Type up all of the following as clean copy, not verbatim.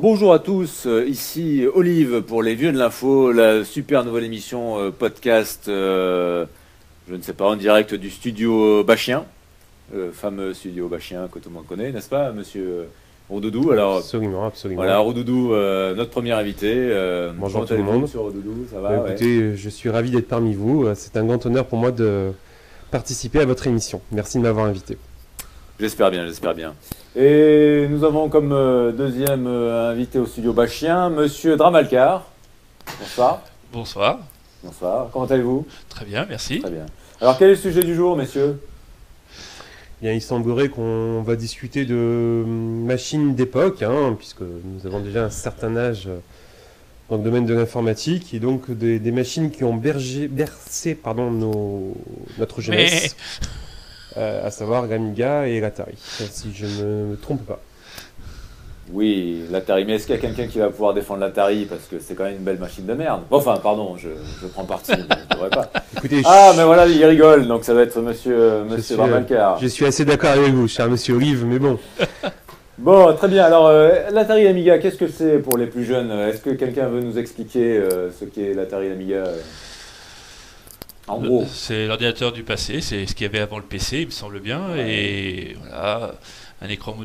Bonjour à tous, ici Olive pour les Vieux de l'Info, la super nouvelle émission podcast, je ne sais pas, en direct du studio Bachien, le fameux studio Bachien que tout le monde connaît, n'est-ce pas, monsieur Roudoudou? Alors, absolument, absolument. voilà, Roudoudou, notre premier invité. Bonjour tout le monde. Monsieur Roudoudou, ça va? Écoutez, je suis ravi d'être parmi vous. C'est un grand honneur pour moi de participer à votre émission. Merci de m'avoir invité. J'espère bien, j'espère bien. Et nous avons comme deuxième invité au studio Bachien, monsieur Dramalcar. Bonsoir. Bonsoir. Bonsoir. Comment allez-vous? Très bien, merci. Très bien. Alors, quel est le sujet du jour, messieurs? Bien, il semblerait qu'on va discuter de machines d'époque, puisque nous avons déjà un certain âge dans le domaine de l'informatique, et donc des machines qui ont bercé notre jeunesse. À savoir l'Amiga et l'Atari, si je ne me trompe pas. Oui, l'Atari. Mais est-ce qu'il y a quelqu'un qui va pouvoir défendre l'Atari? Parce que c'est quand même une belle machine de merde. Enfin, pardon, je prends parti, mais je ne devrais pas. Écoutez, mais voilà, il rigole, donc ça va être monsieur Ramalcar. Je suis assez d'accord avec vous, cher monsieur Olive, mais bon. Bon, très bien. Alors, l'Atari Amiga, qu'est-ce que c'est pour les plus jeunes? Est-ce que quelqu'un veut nous expliquer ce qu'est l'Atari Amiga? En gros. C'est l'ordinateur du passé, c'est ce qu'il y avait avant le PC, il me semble bien, ouais. Et voilà, un écran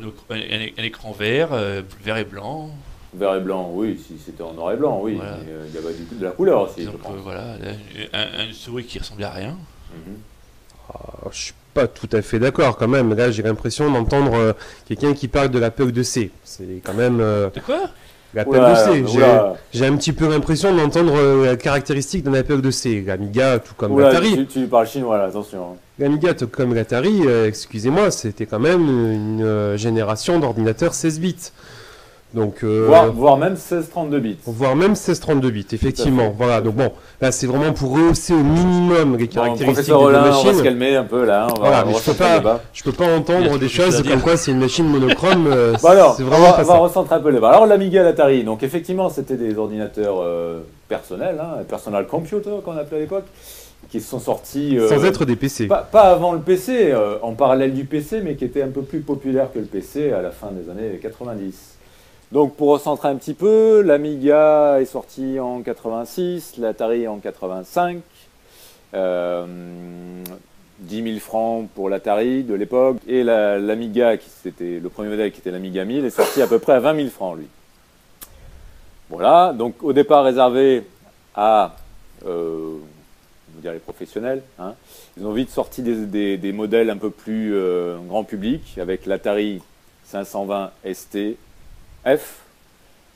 vert, vert et blanc. Vert et blanc, oui, si c'était en noir et blanc, oui. Voilà. Il y avait de la couleur aussi, donc, je pense. Voilà, une souris qui ressemblait à rien. Je suis pas tout à fait d'accord quand même. Là, j'ai l'impression d'entendre quelqu'un qui parle de la période de C. C'est quand même... De quoi? La période de C. J'ai un petit peu l'impression d'entendre la caractéristique d'un Apple de C. L'Amiga, tout comme l'Atari. Tu parles chinois, là, attention. L'Amiga, tout comme l'Atari, excusez-moi, c'était quand même une génération d'ordinateurs 16 bits. Donc, voire même 16-32 bits. Voire même 16-32 bits, effectivement. Voilà, donc bon, là c'est vraiment pour rehausser au minimum les caractéristiques de la machine. On va se calmer un peu là. Voilà, mais je peux pas entendre des choses comme quoi c'est une machine monochrome. Alors, on va recentrer un peu les bas. Alors l'Amiga et l'Atari, donc effectivement c'était des ordinateurs personnels, personal computer qu'on appelait à l'époque, qui sont sortis... sans être des PC. Pas avant le PC, en parallèle du PC, mais qui étaient un peu plus populaires que le PC à la fin des années 90. Donc pour recentrer un petit peu, l'Amiga est sorti en 86, l'Atari en 85, 10 000 francs pour l'Atari de l'époque, et l'Amiga, qui c'était le premier modèle qui était l'Amiga 1000, est sorti à peu près à 20 000 francs lui. Voilà, donc au départ réservé à les professionnels. Ils ont vite sorti des modèles un peu plus grand public, avec l'Atari 520 ST, F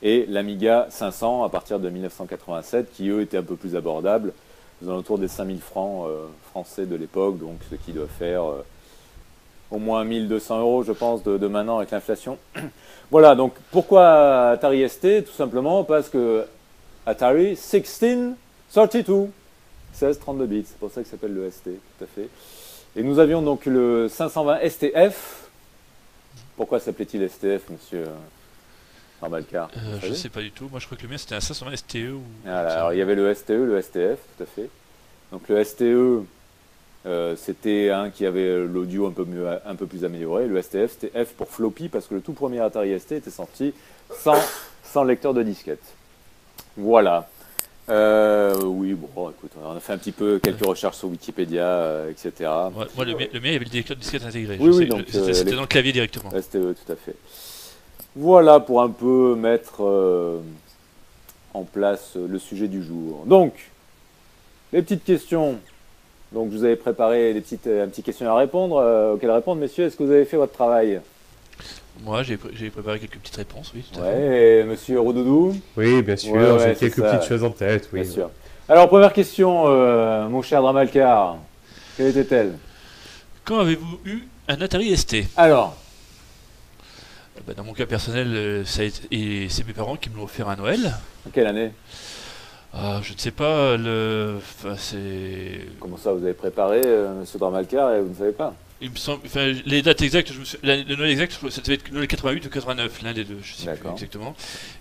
et l'Amiga 500 à partir de 1987 qui eux étaient un peu plus abordables, aux alentours des 5000 francs français de l'époque, donc ce qui doit faire au moins 1200 € je pense de maintenant avec l'inflation. Voilà, donc pourquoi Atari ST? Tout simplement parce que Atari 1632, 16-32 bits, c'est pour ça que ça s'appelle le ST, tout à fait. Et nous avions donc le 520 STF. Pourquoi s'appelait-il STF, monsieur Ramalcar? Je sais pas du tout. Moi, je crois que le mien c'était un 520 STE. Alors, il y avait le STE, le STF, tout à fait. Donc, le STE, c'était un qui avait l'audio un peu plus amélioré. Le STF, c'était F pour floppy, parce que le tout premier Atari ST était sorti sans lecteur de disquette. Voilà. Oui, bon, écoute, on a fait un petit peu quelques recherches sur Wikipédia, etc. Moi, le mien, il y avait le lecteur de disquette intégré. C'était dans le clavier directement. STE, tout à fait. Voilà pour un peu mettre en place le sujet du jour. Donc, les petites questions. Donc, je vous avais préparé un petit questionnaire à répondre, auxquelles répondre. Messieurs, est-ce que vous avez fait votre travail? Moi, j'ai préparé quelques petites réponses, oui, tout à fait. Et monsieur Roudoudou? Oui, bien sûr, j'ai quelques petites choses en tête, oui. Bien sûr. Alors, première question, mon cher Dramalcar, quelle était-elle? Quand avez-vous eu un Atari ST? Alors, dans mon cas personnel, c'est mes parents qui me l'ont offert à Noël. En quelle année? Je ne sais pas, Comment ça, vous avez préparé, monsieur Dramalcar, et vous ne savez pas? Il me semble, les dates exactes, le Noël exact, ça devait être Noël 88 ou 89, l'un des deux, je ne sais plus exactement.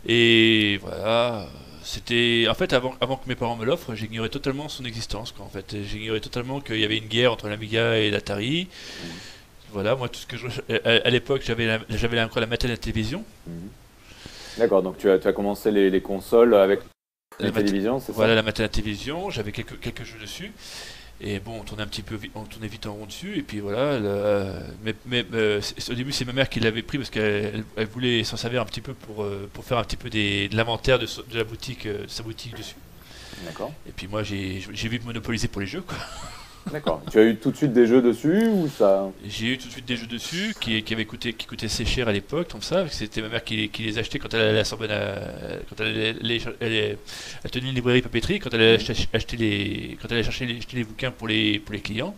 Et voilà, c'était, en fait, avant que mes parents me l'offrent, j'ignorais totalement son existence, quoi, en fait. J'ignorais totalement qu'il y avait une guerre entre l'Amiga et l'Atari. Voilà, moi, tout ce que à l'époque, j'avais encore la matinale à la télévision. D'accord, donc tu as commencé les consoles avec la télévision, c'est ça? Voilà, la télévision, j'avais quelques jeux dessus. Et bon, on tournait vite en rond dessus, et puis voilà. Au début, c'est ma mère qui l'avait pris parce qu'elle voulait s'en servir un petit peu pour faire un petit peu de l'inventaire de la boutique, de sa boutique dessus. D'accord. Et puis moi, j'ai vite monopolisé pour les jeux, quoi. D'accord. Tu as eu tout de suite des jeux dessus ou ça? J'ai eu tout de suite des jeux dessus qui coûtaient assez cher à l'époque, comme ça. C'était ma mère qui les achetait quand elle allait à la Sorbonne, quand elle tenait une librairie papeterie, quand elle allait acheter acheter les bouquins pour les clients.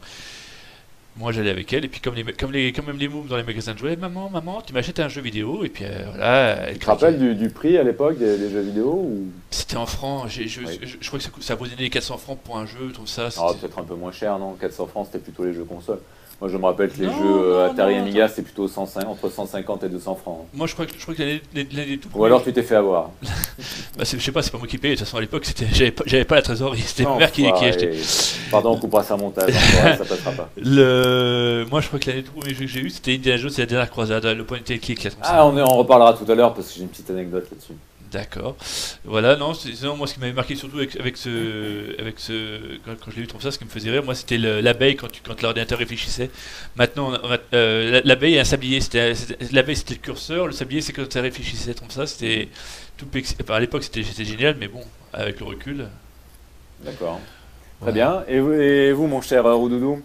Moi, j'allais avec elle, et puis comme même les mômes dans les magasins de jouets, maman, tu m'achètes un jeu vidéo, et puis voilà. Tu te rappelles du prix à l'époque des jeux vidéo ou... C'était en francs, Oui. je crois que ça avoisinait les 400 francs pour un jeu, tout ça. Ah, peut-être un peu moins cher, non? 400 francs, c'était plutôt les jeux consoles. Moi, je me rappelle que les Non, jeux non, Atari non, Amiga, c'était plutôt entre 150 et 200 francs. Moi, je crois que l'année tout Ou alors tu t'es fait avoir. Bah, je sais pas, c'est pas moi qui payais. De toute façon, à l'époque, j'avais pas la trésorerie, c'était ma mère qui achetait. Pardon, on coupera ça montage, hein, ça passera pas. Moi, je crois que l'année tout premier jeu que j'ai eu, c'était Indiana Jones et la dernière croisade, le point and click. Ah, on reparlera tout à l'heure parce que j'ai une petite anecdote là-dessus. D'accord. Voilà, non, moi, ce qui m'avait marqué surtout quand je l'ai vu comme ça, ce qui me faisait rire, moi, c'était l'abeille quand l'ordinateur réfléchissait. Maintenant, l'abeille et un sablier. L'abeille, c'était le curseur, le sablier, c'est quand ça réfléchissait comme ça. C'était tout. Enfin, à l'époque, c'était génial, mais bon, avec le recul. D'accord. Voilà. Très bien. Et vous, mon cher Roudoudou?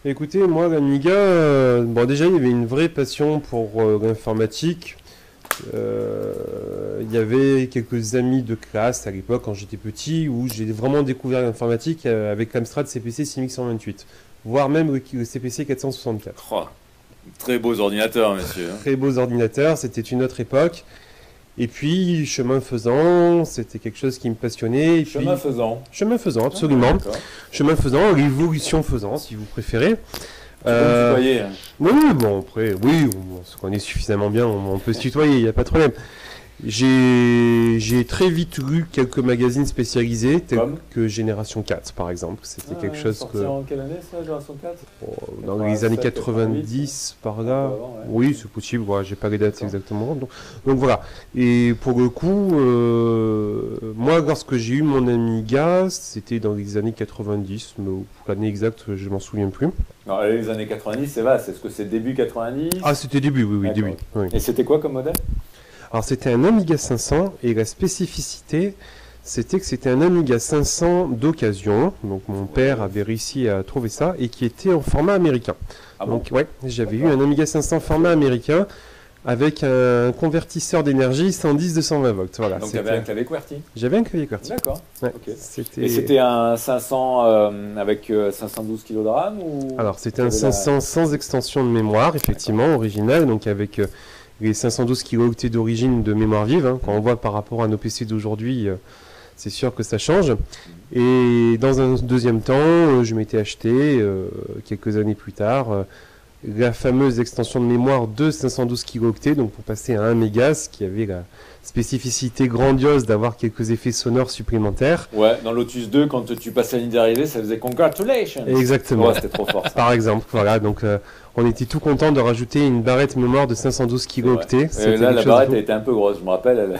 Écoutez, moi, l'Amiga, bon, déjà, il y avait une vraie passion pour l'informatique. Il y avait quelques amis de classe à l'époque, quand j'étais petit, où j'ai vraiment découvert l'informatique avec l'Amstrad CPC 6128, voire même le CPC 464. Oh, très beaux ordinateurs, monsieur. Très beaux ordinateurs, c'était une autre époque. Et puis, chemin faisant, c'était quelque chose qui me passionnait. Et Chemin puis, faisant. chemin faisant, absolument. Ah, Chemin faisant, révolution faisant, si vous préférez. Tu peux me tutoyer, hein. Oui, bon, après, oui, on se connaît suffisamment bien, on peut se tutoyer, il n'y a pas de problème. J'ai très vite lu quelques magazines spécialisés, tels Comme que Génération 4, par exemple. C'était quelque chose sorti que... en quelle année, ça, Génération 4? Dans les années 90, par là. Un peu avant, ouais. Oui, c'est possible, ouais, j'ai pas les dates exactement. Donc voilà. Et pour le coup, moi, lorsque j'ai eu mon Amiga, c'était dans les années 90, mais pour l'année exacte, je m'en souviens plus. Alors, les années 90, c'est vaste. Est-ce que c'est début 90? Ah, c'était début, oui, début. Oui. Et c'était quoi comme modèle? Alors, c'était un Amiga 500, et la spécificité, c'était que c'était un Amiga 500 d'occasion. Donc, mon père avait réussi à trouver ça, et qui était en format américain. Ah bon? Donc, ouais, j'avais eu un Amiga 500 format américain, avec un convertisseur d'énergie 110-220 volts. Voilà, Donc, tu avais un clavier QWERTY? J'avais un clavier QWERTY. D'accord. Ouais, Ok. c'était... Et c'était un 500 avec 512 kg de RAM ou... Alors, c'était un 500 sans extension de mémoire, effectivement, original, donc avec les 512 kilooctets d'origine de mémoire vive. Hein. Quand on voit par rapport à nos PC d'aujourd'hui, c'est sûr que ça change. Et dans un deuxième temps, je m'étais acheté, quelques années plus tard, la fameuse extension de mémoire de 512 kilooctets, donc pour passer à 1 méga, ce qui avait la spécificité grandiose d'avoir quelques effets sonores supplémentaires. Ouais, dans Lotus 2, quand tu passais la ligne d'arrivée, ça faisait Congratulations. Exactement. Ouais, c'était trop fort. Ça. Par exemple, voilà, donc on était tout content de rajouter une barrette mémoire de 512 kilooctets. Ouais. Là, la barrette elle était un peu grosse, je me rappelle,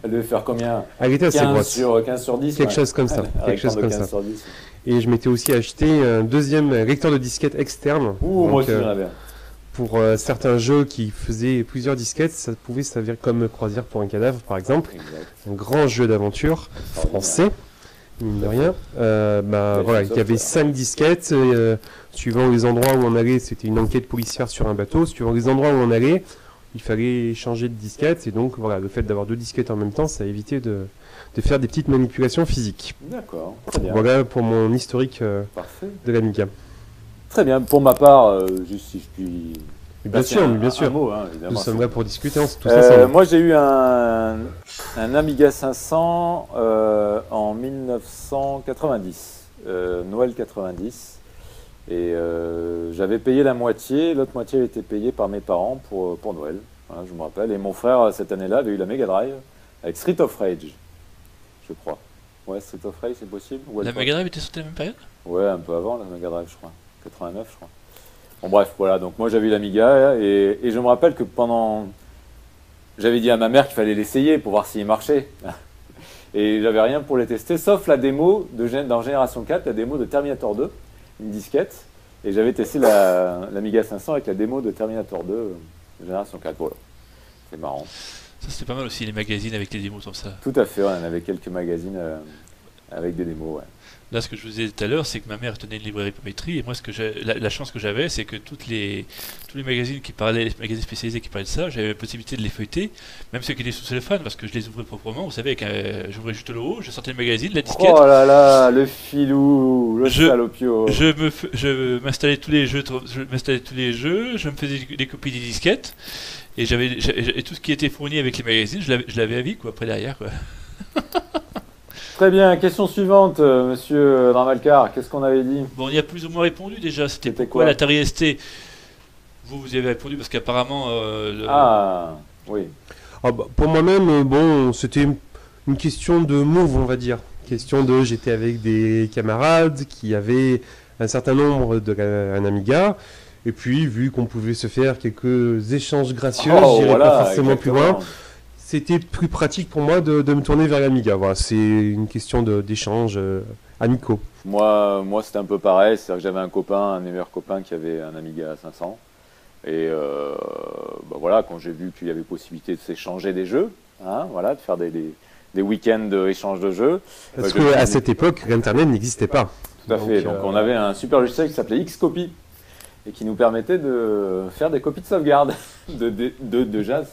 elle devait faire combien? Elle était assez grosse. 15 sur 10. Quelque chose comme ça. Quelque chose comme ça. Et je m'étais aussi acheté un deuxième lecteur de disquettes externe. Ouh, moi aussi j'en avais. Pour certains jeux qui faisaient plusieurs disquettes, ça pouvait s'avérer comme Croisière pour un cadavre, par exemple. Exact. Un grand jeu d'aventure français, mine de rien. Voilà, il y avait 5 disquettes. Suivant les endroits où on allait, c'était une enquête policière sur un bateau. Suivant les endroits où on allait, il fallait changer de disquette. Et donc, voilà, le fait d'avoir 2 disquettes en même temps, ça a évité de faire des petites manipulations physiques. D'accord, très bien. Voilà pour mon historique de l'Amiga. Très bien, pour ma part, juste si je puis... Bien sûr. Un mot, hein, nous sommes là pour discuter tout ça. Moi j'ai eu un Amiga 500 en 1990, Noël 90. Et j'avais payé la moitié, l'autre moitié avait été payée par mes parents pour Noël. Voilà, je me rappelle. Et mon frère, cette année-là, avait eu la Mega Drive avec Street of Rage, je crois. Ouais, Street of Rage, c'est possible? La Mega Drive était sortie à la même période? Ouais, un peu avant la Mega Drive, je crois. 89, je crois. Bon, bref, voilà. Donc, moi, j'avais eu l'Amiga et je me rappelle que pendant j'avais dit à ma mère qu'il fallait l'essayer pour voir s'il marchait. Et j'avais rien pour les tester, sauf la démo dans Génération 4, la démo de Terminator 2, une disquette. Et j'avais testé l'Amiga 500 avec la démo de Terminator 2, Génération 4. Voilà. C'est marrant. Ça, c'était pas mal aussi, les magazines avec les démos comme ça. Tout à fait, ouais, on avait quelques magazines avec des démos. Ouais. Là, ce que je vous disais tout à l'heure, c'est que ma mère tenait une librairie papeterie, et moi, la chance que j'avais, c'est que tous les magazines qui parlaient, les magazines spécialisés qui parlaient de ça, j'avais la possibilité de les feuilleter, même ceux qui étaient sous cellophane, parce que je les ouvrais proprement. Vous savez, j'ouvrais juste le haut, je sortais le magazine, la disquette. Oh là là, le filou, le salopio. Je m'installais tous les jeux, je me faisais des copies des disquettes, et tout ce qui était fourni avec les magazines, je l'avais à vie, quoi, après derrière, quoi. Très bien, question suivante, monsieur Dramalcar, qu'est-ce qu'on avait dit? Bon, il y a plus ou moins répondu déjà, c'était pourquoi l'Atari ST. Vous y avez répondu parce qu'apparemment... Ah, oui. Ah bah, pour moi-même, bon, c'était une question de move, on va dire. J'étais avec des camarades qui avaient un certain nombre un Amiga, et puis, vu qu'on pouvait se faire quelques échanges gracieux, j'irais pas forcément plus loin. C'était plus pratique pour moi de me tourner vers l'Amiga. Voilà, c'est une question d'échange amicaux. Moi c'était un peu pareil. C'est-à-dire que j'avais un des meilleurs copains qui avait un Amiga 500. Et bah voilà, quand j'ai vu qu'il y avait possibilité de s'échanger des jeux, hein, voilà, de faire des week-ends d'échange de jeux. Parce qu'à cette époque, l'Internet n'existait pas. Tout à fait. Donc on avait un super logiciel qui s'appelait Xcopy, et qui nous permettait de faire des copies de sauvegarde de jazz.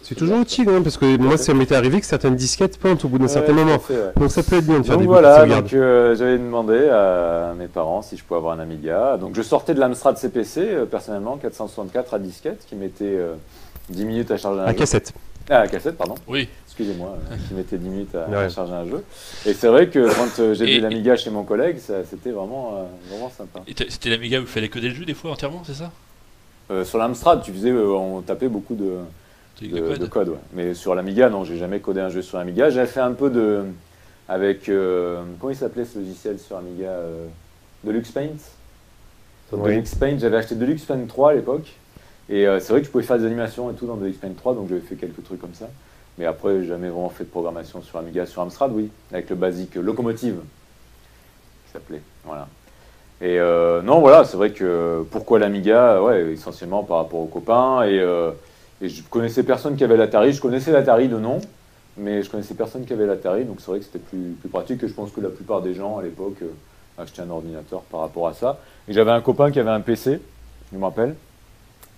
C'est toujours utile, hein, parce que moi, ça m'était arrivé que certaines disquettes pointent au bout d'un certain moment. Donc ça peut être bien de faire des copies de sauvegarde. Donc j'avais demandé à mes parents si je pouvais avoir un Amiga. Donc je sortais de l'Amstrad CPC, personnellement, 464 à disquette, qui mettait 10 minutes à charger un jeu. À cassette. Ah, à cassette, pardon. Oui. Excusez-moi, qui mettait 10 minutes à charger un jeu. Et c'est vrai que quand j'ai vu l'Amiga chez mon collègue, c'était vraiment sympa. Et c'était l'Amiga où il fallait coder le jeu des fois entièrement, c'est ça? Sur l'Amstrad, on tapait beaucoup de code. Ouais. Mais sur l'Amiga, non, j'ai jamais codé un jeu sur l'Amiga. J'ai fait un peu avec, comment il s'appelait ce logiciel sur Amiga, Deluxe Paint. Sur Deluxe Paint, j'avais acheté Deluxe Paint 3 à l'époque. Et c'est vrai que je pouvais faire des animations et tout dans Deluxe Paint 3, donc j'avais fait quelques trucs comme ça. Mais après, j'ai jamais vraiment fait de programmation sur Amiga. Sur Amstrad, oui, avec le basique Locomotive, qui s'appelait. Voilà. Et non, voilà, c'est vrai que pourquoi l'Amiga, ouais, essentiellement par rapport aux copains. Et je connaissais personne qui avait l'Atari. Je connaissais l'Atari de nom, mais je connaissais personne qui avait l'Atari. Donc c'est vrai que c'était plus pratique. Et je pense que la plupart des gens à l'époque achetaient un ordinateur par rapport à ça. Et j'avais un copain qui avait un PC, je me rappelle.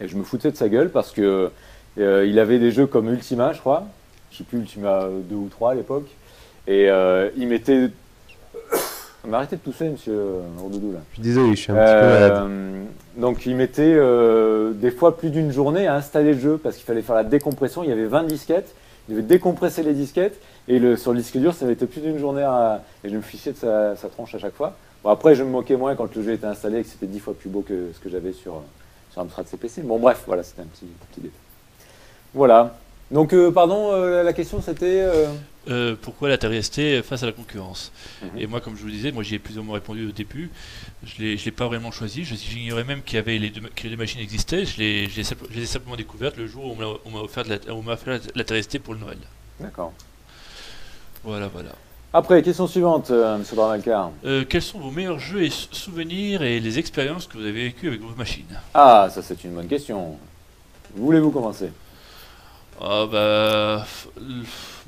Et je me foutais de sa gueule parce que il avait des jeux comme Ultima, je crois. Je sais plus, Ultima 2 ou 3 à l'époque. Et il mettait... Arrêtez de tousser, monsieur Rodoudou, là. Je suis désolé, je suis un petit peu malade. Donc il mettait des fois plus d'une journée à installer le jeu parce qu'il fallait faire la décompression. Il y avait 20 disquettes, il devait décompresser les disquettes. Et sur le disque dur, ça avait été plus d'une journée et je me fichais de sa tronche à chaque fois. Bon, après, je me moquais moins quand le jeu était installé et que c'était 10 fois plus beau que ce que j'avais sur Amstrad CPC. Bon, bref, voilà, c'était un petit détail. Voilà. Donc, pardon, la question c'était... pourquoi l'Atari ST face à la concurrence? Et moi, comme je vous le disais, j'y ai plus ou moins répondu au début. Je l'ai pas vraiment choisi. J'ignorais même que les deux machines existaient. Je les ai simplement découvertes le jour où on m'a offert l'Atari ST pour le Noël. D'accord. Voilà. Après, question suivante, monsieur Dramalcar. Quels sont vos meilleurs jeux et souvenirs et les expériences que vous avez vécues avec vos machines? Ah, ça c'est une bonne question. Voulez-vous commencer? Ah bah,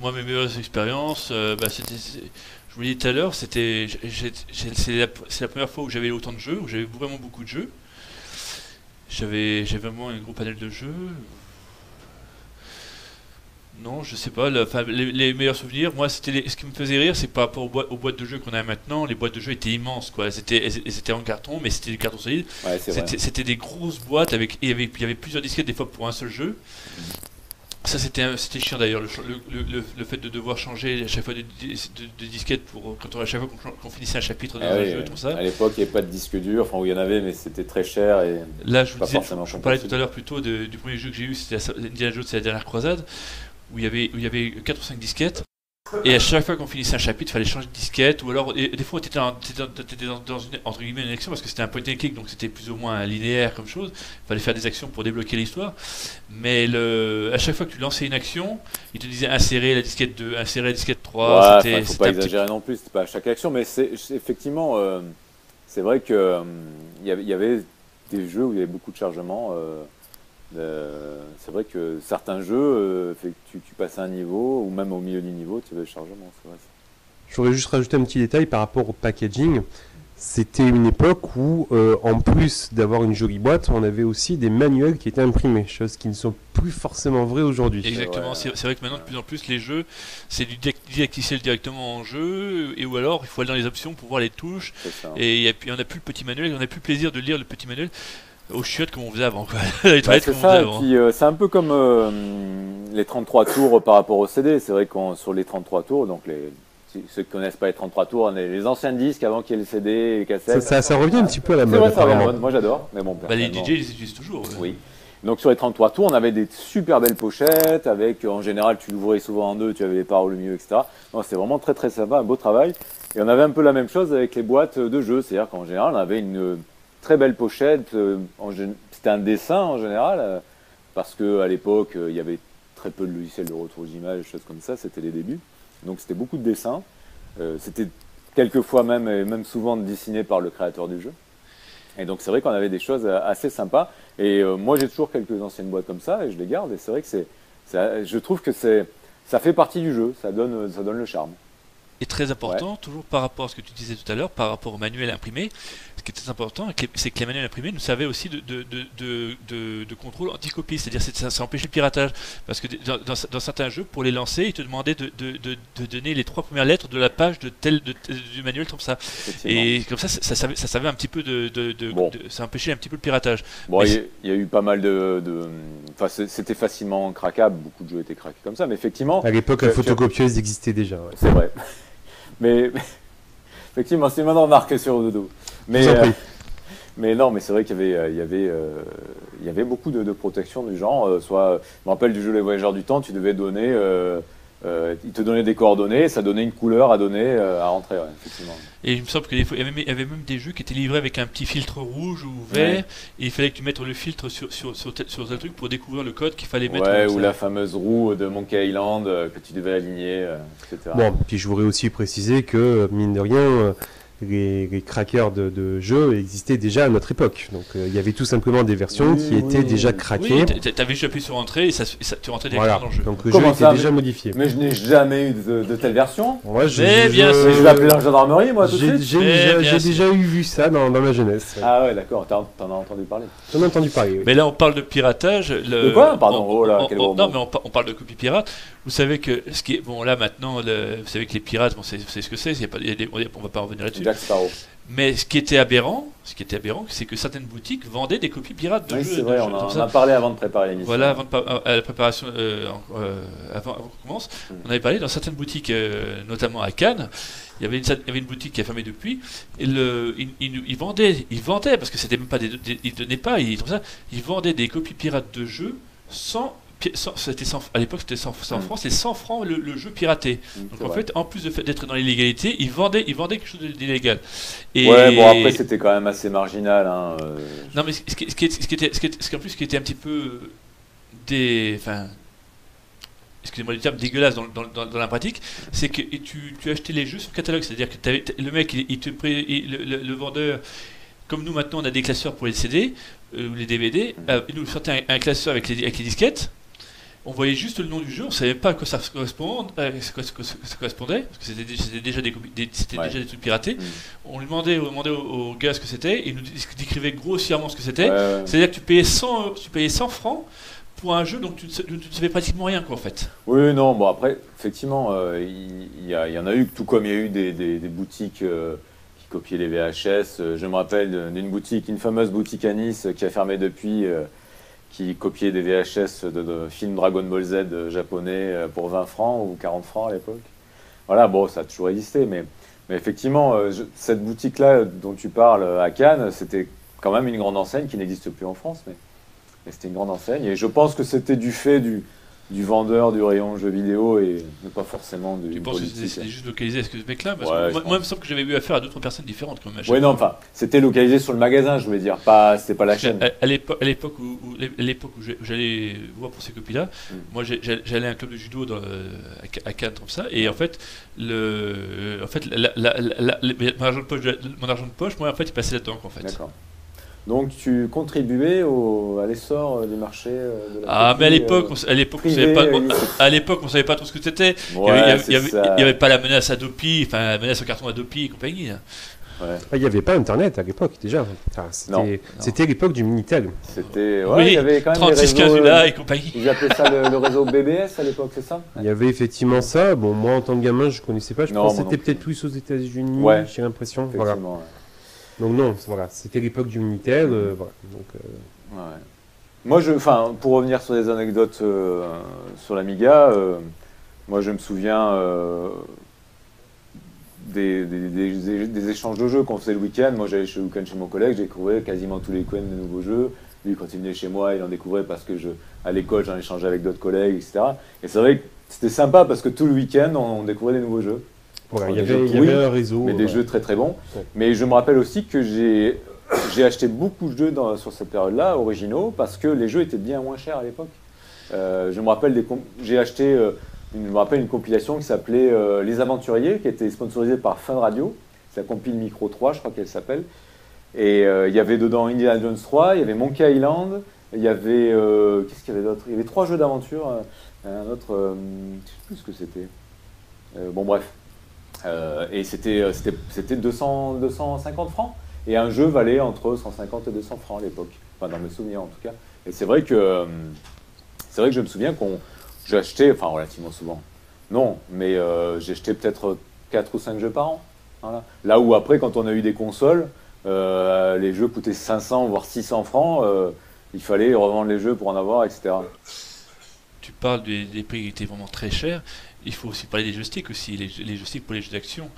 moi mes meilleures expériences, je vous l'ai dit tout à l'heure, c'est la première fois où j'avais autant de jeux, où j'avais vraiment beaucoup de jeux. J'avais vraiment un gros panel de jeux. Non, je sais pas, les meilleurs souvenirs, moi ce qui me faisait rire, c'est que par rapport aux boîtes de jeux qu'on a maintenant, les boîtes de jeux étaient immenses, quoi. C'était en carton, mais c'était du carton solide. Ouais, c'était des grosses boîtes, il y avait plusieurs disquettes des fois pour un seul jeu. Ça c'était chiant d'ailleurs, le fait de devoir changer à chaque fois de disquette à chaque fois qu'on finissait un chapitre dans un jeu, tout ça. À l'époque il n'y avait pas de disque dur, enfin où il y en avait mais c'était très cher et là je parlais tout à l'heure plutôt du premier jeu que j'ai eu, c'était Indiana Jones et la dernière croisade, où il y avait 4 ou 5 disquettes. Et à chaque fois qu'on finissait un chapitre, il fallait changer de disquette, ou alors, des fois, tu étais dans une, entre guillemets, une action, parce que c'était un point and click, donc c'était plus ou moins linéaire comme chose. Il fallait faire des actions pour débloquer l'histoire. Mais à chaque fois que tu lançais une action, il te disait insérer la disquette 2, insérer la disquette 3. Ouais, faut pas exagérer non plus, c'était pas à chaque action, mais effectivement, c'est vrai que il y avait des jeux où il y avait beaucoup de chargement. C'est vrai que certains jeux, fait que tu passais un niveau, ou même au milieu du niveau, tu avais le chargement. C'est vrai. J'aurais juste rajouté un petit détail par rapport au packaging. C'était une époque où, en plus d'avoir une jolie boîte, on avait aussi des manuels qui étaient imprimés, choses qui ne sont plus forcément vraies aujourd'hui. Exactement, c'est vrai que maintenant, de plus en plus, les jeux, c'est du didacticiel directement en jeu, ou alors il faut aller dans les options pour voir les touches, et on n'a plus le petit manuel, on n'a plus le plaisir de lire le petit manuel. Au chiottes comme on faisait avant, quoi. Les c'est ça, et puis c'est un peu comme les 33 tours par rapport au CD. C'est vrai qu'on sur les 33 tours, donc ceux qui connaissent pas les 33 tours, les anciens disques avant qu'il y ait les CD, les cassettes. Ça revient un petit peu à la mode. C'est vrai, ça revient à la mode. Moi j'adore, mais bon. Les DJ ils utilisent toujours. Oui. Donc sur les 33 tours, on avait des super belles pochettes avec, en général, tu l'ouvrais souvent en deux, tu avais les paroles au milieu, etc. C'était vraiment très très sympa, un beau travail. Et on avait un peu la même chose avec les boîtes de jeux, c'est-à-dire qu'en général, on avait une très belle pochette. C'était un dessin en général, parce qu'à l'époque, il y avait très peu de logiciels de retour d'image, des choses comme ça, c'était les débuts. Donc c'était beaucoup de dessins. C'était quelquefois même souvent dessiné par le créateur du jeu. Et donc c'est vrai qu'on avait des choses assez sympas. Et moi j'ai toujours quelques anciennes boîtes comme ça et je les garde. Et c'est vrai que je trouve que ça fait partie du jeu, ça donne le charme. Et très important, toujours par rapport à ce que tu disais tout à l'heure, par rapport au manuel imprimé, ce qui est très important, c'est que les manuels imprimés nous servaient aussi de contrôle anti-copie, c'est-à-dire ça empêchait le piratage. Parce que dans certains jeux, pour les lancer, ils te demandaient de donner les 3 premières lettres de la page du manuel comme ça. Et comme ça savait un petit peu ça empêchait un petit peu le piratage. Bon, il y a eu pas mal enfin, c'était facilement craquable, beaucoup de jeux étaient craqués comme ça, mais effectivement... À l'époque, la photocopieuse existait déjà. Ouais. C'est vrai. Mais effectivement, c'est maintenant marqué sur le dos. Mais non, mais c'est vrai qu'il y avait beaucoup de protection du genre. Je me rappelle du jeu Les Voyageurs du Temps, tu devais donner, il te donnait des coordonnées, ça donnait une couleur à donner à rentrer, effectivement. Et il me semble qu'il y avait même des jeux qui étaient livrés avec un petit filtre rouge ou vert, et il fallait que tu mettes le filtre sur un truc pour découvrir le code qu'il fallait mettre. Ouais, ou la fameuse roue de Monkey Island que tu devais aligner, etc. Bon, puis je voudrais aussi préciser que, mine de rien, les crackers de jeux existaient déjà à notre époque. Donc il y avait tout simplement des versions qui étaient déjà craquées. Oui, tu avais juste appuyé sur entrée et tu rentrais directement dans le jeu. Donc le jeu était déjà modifié. Mais je n'ai jamais eu de telle version. Moi, je vais appeler la gendarmerie, moi, tout de suite. J'ai déjà vu ça dans ma jeunesse. Ah ouais, d'accord, t'en as entendu parler. J'en ai entendu parler, oui. Mais là, on parle de piratage. De quoi? Pardon, non, mais on parle de copie pirate. Vous savez que ce qui est bon là maintenant, vous savez que les pirates, bon, c'est ce que c'est. On va pas revenir là-dessus. Jack Sparrow. Mais ce qui était aberrant, c'est que certaines boutiques vendaient des copies pirates de jeux. C'est vrai, on en a parlé avant de préparer l'émission. Voilà, à la préparation, avant qu'on commence, on avait parlé dans certaines boutiques, notamment à Cannes. Il y avait une boutique qui a fermé depuis. Et ils vendaient parce que c'était même pas ils donnaient pas, ils vendaient des copies pirates de jeux à l'époque c'était 100 francs, c'est 100 francs le jeu piraté. Donc en fait, en plus d'être dans l'illégalité, ils vendaient quelque chose d'illégal. Ouais, bon après c'était quand même assez marginal. Hein, Non mais ce qui était un petit peu excusez-moi le terme dégueulasse dans la pratique, c'est que tu achetais les jeux sur catalogue, c'est-à-dire que le mec, le vendeur, comme nous maintenant on a des classeurs pour les CD ou les DVD, il nous sortait un classeur avec les disquettes. On voyait juste le nom du jeu, on savait pas à quoi ça correspondait, parce que c'était déjà des trucs piratés. On lui demandait au gars ce que c'était, et il nous décrivait grossièrement ce que c'était. C'est-à-dire que tu payais 100 francs pour un jeu dont tu ne savais pratiquement rien, quoi, en fait. Oui, non, bon après, effectivement, il y en a eu, tout comme il y a eu des boutiques qui copiaient les VHS. Je me rappelle d'une boutique, une fameuse boutique à Nice qui a fermé depuis, qui copiait des VHS de films Dragon Ball Z japonais pour 20 francs ou 40 francs à l'époque. Voilà, bon, ça a toujours existé, mais effectivement, cette boutique-là dont tu parles à Cannes, c'était quand même une grande enseigne qui n'existe plus en France, mais c'était une grande enseigne. Et je pense que c'était du fait du vendeur du rayon jeux vidéo et pas forcément du Tu penses que politique. c'était juste localisé à ce mec-là? Parce Ouais, que moi, il me semble que j'avais eu affaire à d'autres personnes différentes quand même. Oui, non, enfin, c'était localisé sur le magasin, je voulais dire, pas, c'était pas la chaîne. À l'époque où j'allais voir pour ces copies-là, moi j'allais à un club de judo à Cannes comme ça, et en fait, mon argent de poche, moi en fait, il passait là-dedans en fait. D'accord. Donc tu contribuais à l'essor du marché de la Ah, copie, mais à l'époque, à l'époque, on savait pas trop ce que c'était. Ouais, Il y avait pas la menace Adopi, enfin la menace au carton Adopi et compagnie. Hein. Ouais. Il n'y avait pas Internet à l'époque déjà. Enfin, c'était l'époque du Minitel. C'était, Oui, il y avait quand même 36 des réseaux, 15 là et compagnie. ils appelaient ça le réseau BBS à l'époque, c'est ça? Il y avait effectivement ça. Bon, moi en tant que gamin, je connaissais pas. Je Non, pense que moi non c'était plus. peut-être plus aux États-Unis. Ouais. J'ai l'impression. Voilà. Effectivement, Donc non, voilà, c'était l'époque du Minitel. Voilà. Donc, ouais. Moi, pour revenir sur des anecdotes sur l'Amiga, moi je me souviens des échanges de jeux qu'on faisait le week-end. Moi j'allais le week-end chez mon collègue, j'ai découvert quasiment tous les week-ends de nouveaux jeux. Lui, quand il venait chez moi, il en découvrait parce que à l'école j'en échangeais avec d'autres collègues, etc. Et c'est vrai que c'était sympa parce que tout le week-end on découvrait des nouveaux jeux. voilà, il Des y jeux avait pourris, un réseau. mais des jeux très très bons. Ouais. Mais je me rappelle aussi que j'ai acheté beaucoup de jeux sur cette période-là, originaux, parce que les jeux étaient bien moins chers à l'époque. Je me rappelle j'ai acheté une compilation qui s'appelait Les Aventuriers, qui était sponsorisée par Fun Radio. C'est la compile Micro 3, je crois qu'elle s'appelle. Et il y avait dedans Indiana Jones 3, il y avait Monkey Island, il y avait... qu'est-ce qu'il y avait d'autre? Il y avait 3 jeux d'aventure, un autre... je ne sais plus ce que c'était. Bon bref. Et c'était 250 francs. Et un jeu valait entre 150 et 200 francs à l'époque. Enfin, dans mes souvenirs en tout cas. Et c'est vrai que je me souviens j'ai acheté, enfin relativement souvent. Non, mais j'ai acheté peut-être 4 ou 5 jeux par an. Voilà. Là où après, quand on a eu des consoles, les jeux coûtaient 500 voire 600 francs. Il fallait revendre les jeux pour en avoir, etc. Tu parles des prix qui étaient vraiment très chers. Il faut aussi parler des joysticks aussi, les joysticks pour les jeux d'action.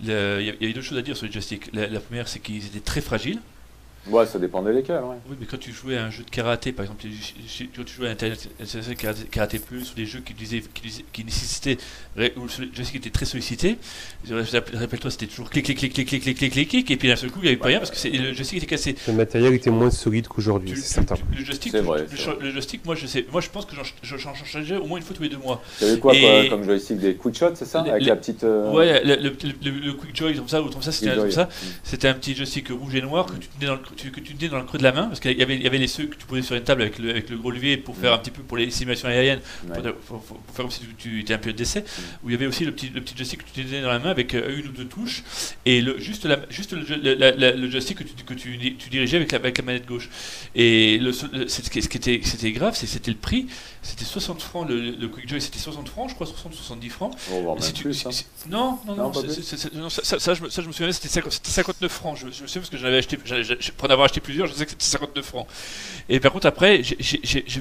Il y a deux choses à dire sur les joysticks. La première, c'est qu'ils étaient très fragiles. Ouais, ça dépendait lesquels, ouais. Oui, mais quand tu jouais à un jeu de karaté, par exemple, quand tu jouais à Internet Karaté Plus, ou des jeux qui nécessitaient, où le joystick était très sollicité, rappelle-toi, c'était toujours clic, clic, clic, clic, clic, clic, clic, clic, clic, et puis d'un seul coup, il n'y avait pas rien parce que le joystick était cassé. le matériel était moins solide qu'aujourd'hui, c'est certain. Le joystick, C'est vrai. le joystick, moi je pense que j'en changeais au moins une fois tous les 2 mois. Il y avait quoi comme joystick? Des quick shots, c'est ça? Avec la petite... Ouais, le Quick Joy, comme ça, c'était comme ça. Mm. C'était un petit joystick rouge et noir que tu tenais dans le creux de la main, parce qu'il y avait les ceux que tu posais sur une table avec le gros levier pour faire un petit peu pour les simulations aériennes, Ouais. pour faire comme si tu étais un pilote d'essai, où il y avait aussi le petit joystick que tu tenais dans la main avec une ou deux touches, et juste le joystick que tu dirigeais avec la manette gauche. Et ce qui était grave, c'était le prix. C'était 60 francs, le Quick Joy, c'était 60 francs, je crois, 70 francs. On va voir Et même plus, hein. Non, pas plus. ça je me souviens, c'était 59 francs. Je me souviens parce que j'en avais acheté, pour en avoir acheté plusieurs, je sais que c'était 59 francs. Et par contre, après,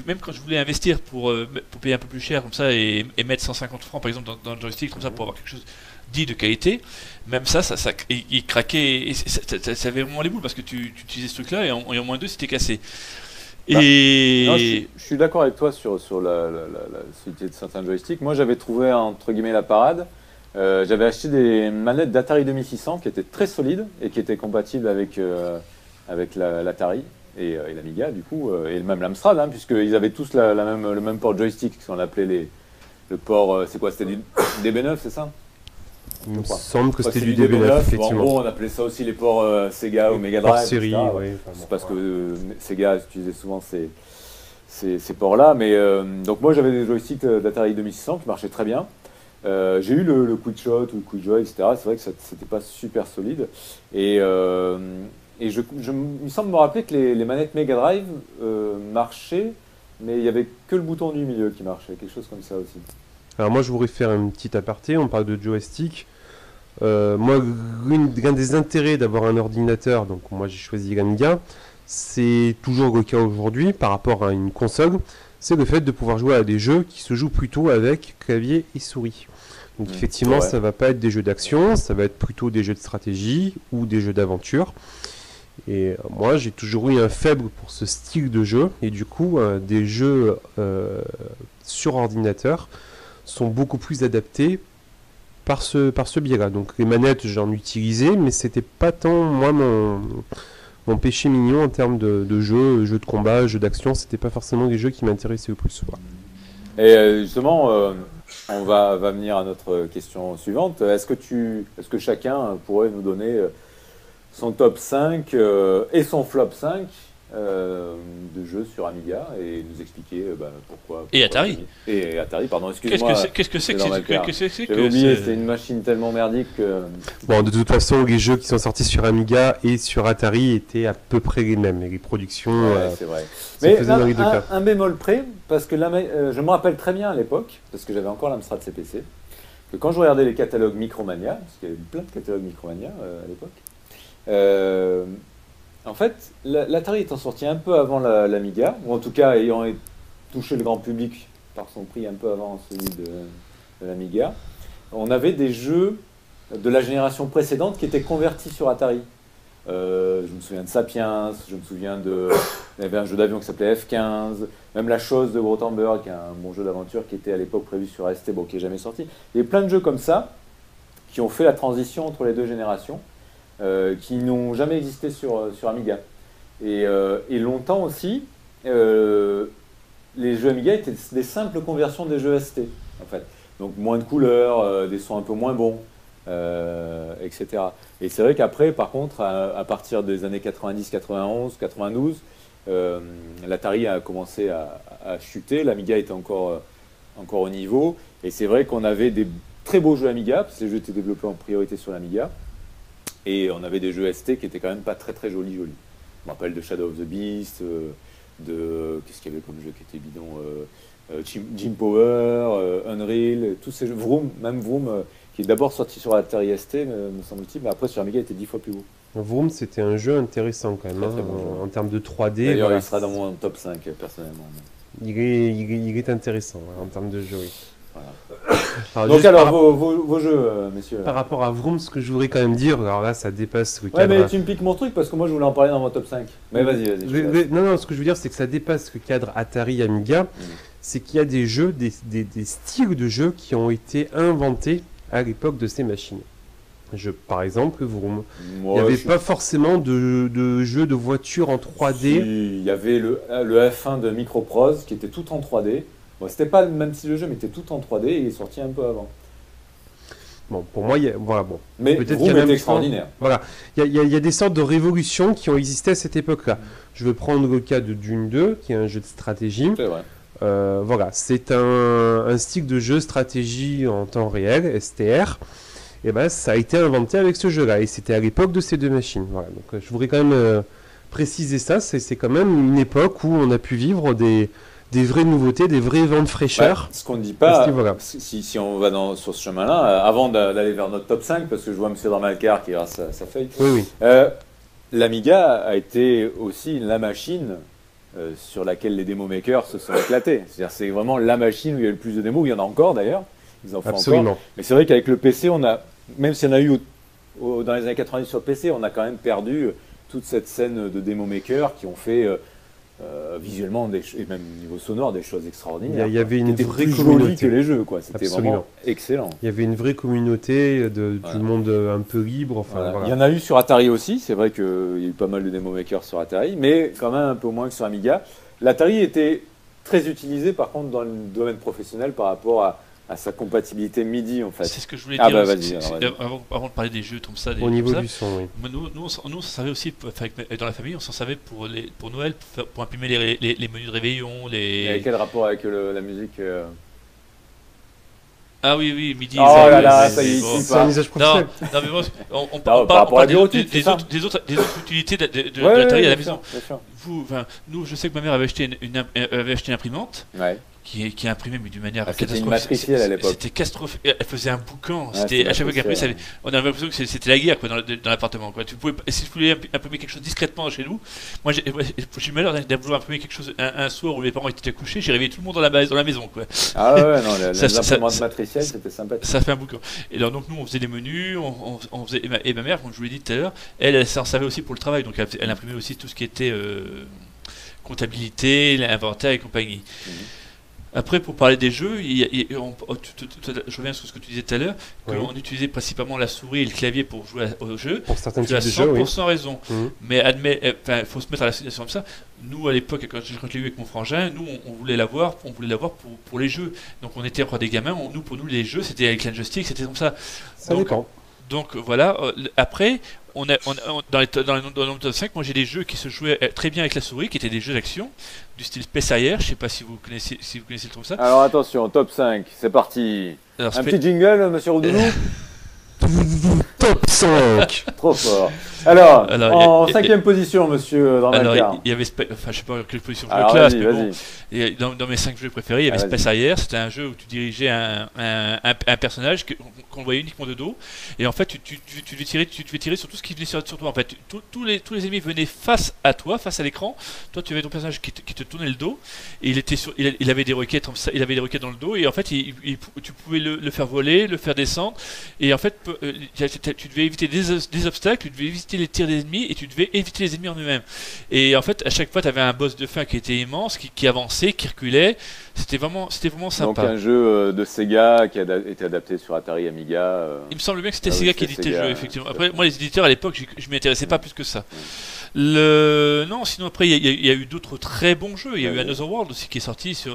même quand je voulais investir pour payer un peu plus cher comme ça et mettre 150 francs par exemple dans le joystick, comme ça, pour avoir quelque chose dit de qualité, même ça il craquait, et ça avait vraiment les boules parce que tu utilisais ce truc-là et en moins 2 c'était cassé. Et Non, je suis d'accord avec toi sur la solidité de certains joysticks. Moi, j'avais trouvé, entre guillemets, la parade. J'avais acheté des manettes d'Atari 2600 qui étaient très solides et qui étaient compatibles avec l'Atari et l'Amiga, du coup, et même l'Amstrad, hein, puisqu'ils avaient tous le même port joystick, qu'on appelait le port, c'est quoi? C'était du DB9, c'est ça? Il me semble que c'était du DB9. DB9, Bon, en effectivement. gros, on appelait ça aussi les ports Sega ou Mega Hors Drive. série, etc. ouais. C'est parce que Sega utilisait souvent ces ports-là. Mais donc moi, j'avais des joysticks d'Atari 2600 qui marchaient très bien. J'ai eu le Quick Shot ou le Quick Joy, etc. C'est vrai que c'était pas super solide. Et il me semble me rappeler que les manettes Mega Drive marchaient, mais il n'y avait que le bouton du milieu qui marchait, quelque chose comme ça aussi. Alors moi je voudrais faire un petit aparté, on parle de joystick. Moi, l'un des intérêts d'avoir un ordinateur, donc moi j'ai choisi l'Amiga, c'est toujours le cas aujourd'hui par rapport à une console, c'est le fait de pouvoir jouer à des jeux qui se jouent plutôt avec clavier et souris. Donc effectivement, ça va pas être des jeux d'action, ça va être plutôt des jeux de stratégie ou des jeux d'aventure. Et moi, j'ai toujours eu un faible pour ce style de jeu. Et du coup, des jeux sur ordinateur sont beaucoup plus adaptés par ce biais-là. Donc les manettes, j'en utilisais, mais c'était pas tant, moi, mon péché mignon en termes de jeux de combat, jeux d'action. C'était pas forcément les jeux qui m'intéressaient le plus. Voilà. Et justement, on va venir à notre question suivante. Est-ce que chacun pourrait nous donner son top 5 et son flop 5 de jeux sur Amiga et nous expliquer pourquoi. Et Atari. Et Atari, pardon, excuse-moi. Qu'est-ce que c'est que J'avais oublié, c'était une machine tellement merdique que... Bon, de toute façon, les jeux qui sont sortis sur Amiga et sur Atari étaient à peu près les mêmes. Et les productions... Ouais, c'est vrai. Mais un bémol près, parce que je me rappelle très bien à l'époque, parce que j'avais encore l'Amstrad CPC, que quand je regardais les catalogues Micromania, parce qu'il y avait plein de catalogues Micromania à l'époque, en fait, l'Atari étant sorti un peu avant l'Amiga, ou en tout cas ayant touché le grand public par son prix un peu avant celui de l'Amiga, on avait des jeux de la génération précédente qui étaient convertis sur Atari. Je me souviens de Sapiens, je me souviens il y avait un jeu d'avion qui s'appelait F-15, même La Chose de Grothendieck, qui est un bon jeu d'aventure qui était à l'époque prévu sur ST, bon, qui n'est jamais sorti. Il y a plein de jeux comme ça qui ont fait la transition entre les deux générations. Qui n'ont jamais existé sur Amiga. Et longtemps aussi, les jeux Amiga étaient des simples conversions des jeux ST, en fait. Donc moins de couleurs, des sons un peu moins bons, etc. Et c'est vrai qu'après, par contre, à partir des années 90, 91, 92, l'Atari a commencé à chuter, l'Amiga était encore au niveau, et c'est vrai qu'on avait des très beaux jeux Amiga, parce que les jeux étaient développés en priorité sur l'Amiga, et on avait des jeux ST qui étaient quand même pas très très jolis. Je me rappelle de Shadow of the Beast, qu'est-ce qu'il y avait comme jeu qui était bidon, Jim Power, Unreal, tous ces jeux, Vroom, qui est d'abord sorti sur Atari ST, me semble-t-il, mais après sur Amiga il était 10 fois plus beau. Vroom, c'était un jeu intéressant quand même, très bon en termes de 3D. D'ailleurs, il sera dans mon top 5 personnellement. Il est intéressant en termes de jeu. Oui. Voilà. Alors, vos jeux, messieurs. Par rapport à Vroom, ce que je voudrais quand même dire, alors là, ça dépasse le cadre. Ouais, mais tu me piques mon truc parce que moi, je voulais en parler dans mon top 5. Mais vas-y. Non, ce que je veux dire, c'est que ça dépasse le cadre Atari Amiga. C'est qu'il y a des jeux, des styles de jeux qui ont été inventés à l'époque de ces machines. Par exemple, Vroom. Il n'y avait pas forcément de jeux de voitures en 3D. Il y avait le F1 de Microprose qui était tout en 3D. Bon, c'était pas le même style de jeu, mais était tout en 3D et il est sorti un peu avant. Bon, pour moi, voilà, bon. Mais peut-être qu'il est extraordinaire. Voilà, il y a des sortes de révolutions qui ont existé à cette époque-là. Je vais prendre le cas de Dune 2, qui est un jeu de stratégie. C'est vrai. Voilà, c'est un style de jeu stratégie en temps réel, STR. Et ben, ça a été inventé avec ce jeu-là, et c'était à l'époque de ces deux machines. Voilà, donc je voudrais quand même préciser ça. C'est quand même une époque où on a pu vivre des vraies nouveautés, des vrais vents de fraîcheur. Ce qu'on ne dit pas, si on va sur ce chemin-là, avant d'aller vers notre top 5, parce que je vois M. Dramalcar qui rase sa feuille, oui. l'Amiga a été aussi la machine sur laquelle les démo makers se sont éclatés. C'est-à-dire c'est vraiment la machine où il y a le plus de démos, il y en a encore d'ailleurs, ils en font Absolument. encore. Mais c'est vrai qu'avec le PC, même s'il y en a eu dans les années 90 sur PC, on a quand même perdu toute cette scène de démo makers qui ont fait... visuellement et même au niveau sonore des choses extraordinaires. Il y avait une vraie communauté que les jeux, quoi. C'était vraiment excellent. Il y avait une vraie communauté du monde un peu libre. Enfin, voilà. Il y en a eu sur Atari aussi, c'est vrai qu'il y a eu pas mal de démo makers sur Atari, mais quand même un peu moins que sur Amiga. L'Atari était très utilisé par contre dans le domaine professionnel par rapport à sa compatibilité MIDI en fait. C'est ce que je voulais dire. Vas-y. Avant de parler des jeux comme ça. Au niveau du son, oui. Nous, on s'en servait aussi, dans la famille, on s'en servait pour Noël, pour imprimer les menus de réveillon. Et quel rapport avec la musique Ah oui, MIDI. Oh là là, ça y est, c'est un usage professionnel. Non, mais moi, on parle des autres utilités de l'Atari à la maison. Nous, je sais que ma mère avait acheté une imprimante qui imprimait mais d'une manière catastrophique. C'était une matricielle à l'époque. C'était catastrophique. Elle faisait un boucan. C'était à chaque fois qu'elle imprimait, on avait l'impression que c'était la guerre quoi, dans l'appartement. Quoi. Si tu voulais imprimer quelque chose discrètement chez nous, moi j'ai eu le malheur d'avoir imprimer quelque chose un soir où mes parents étaient couchés, j'ai réveillé tout le monde dans la maison. Quoi. Ah ouais, non, les imprimantes matricielles, c'était sympathique. Ça fait un boucan. Et alors donc nous on faisait des menus, on faisait, et ma mère, comme je vous l'ai dit tout à l'heure, elle s'en servait aussi pour le travail, donc elle imprimait aussi tout ce qui était comptabilité, l'inventaire et compagnie. Après, pour parler des jeux, je reviens sur ce que tu disais tout à l'heure, qu'on utilisait principalement la souris et le clavier pour jouer au jeu. Pour certains types de jeux, oui. 100% raison. Mais il faut se mettre à la situation comme ça. Nous, à l'époque, quand je l'ai eu avec mon frangin, nous, on voulait l'avoir pour les jeux. Donc, on était encore des gamins. Pour nous, les jeux, c'était avec l'Anjoystick, c'était comme ça. Ça dépend. Donc, voilà. Après, dans le top 5, moi j'ai des jeux qui se jouaient très bien avec la souris, qui étaient des jeux d'action, du style Space Harrier, je sais pas si vous connaissez le truc ça. Alors attention, top 5, c'est parti. Alors, un petit jingle, monsieur Roudoulou. Top 5. Trop fort. Alors en 5e position, monsieur Dramalcar. Alors, il y avait, je sais pas quelle position je classe, mais bon, et dans mes 5 jeux préférés, il y avait Space Harrier. C'était un jeu où tu dirigeais un personnage qu'on voyait uniquement de dos, et en fait tu devais tirer sur tout ce qui venait sur toi. En fait, tous les ennemis venaient face à toi, face à l'écran. Toi, tu avais ton personnage qui te tournait le dos, et il avait des roquettes comme ça, il avait des roquettes dans le dos, et en fait tu pouvais le faire voler, le faire descendre, et en fait tu devais éviter des obstacles, tu devais éviter les tirs des ennemis, et tu devais éviter les ennemis en eux-mêmes. Et en fait, à chaque fois, tu avais un boss de fin qui était immense, qui avançait, qui reculait. C'était vraiment sympa. Donc un jeu de Sega qui a été adapté sur Atari, Amiga. Il me semble bien que c'était Sega qui éditait le jeu, effectivement. Après, moi, les éditeurs à l'époque, je m'y intéressais pas plus que ça. Non, sinon après, il y a eu d'autres très bons jeux. Il y a eu Another World aussi qui est sorti Bon.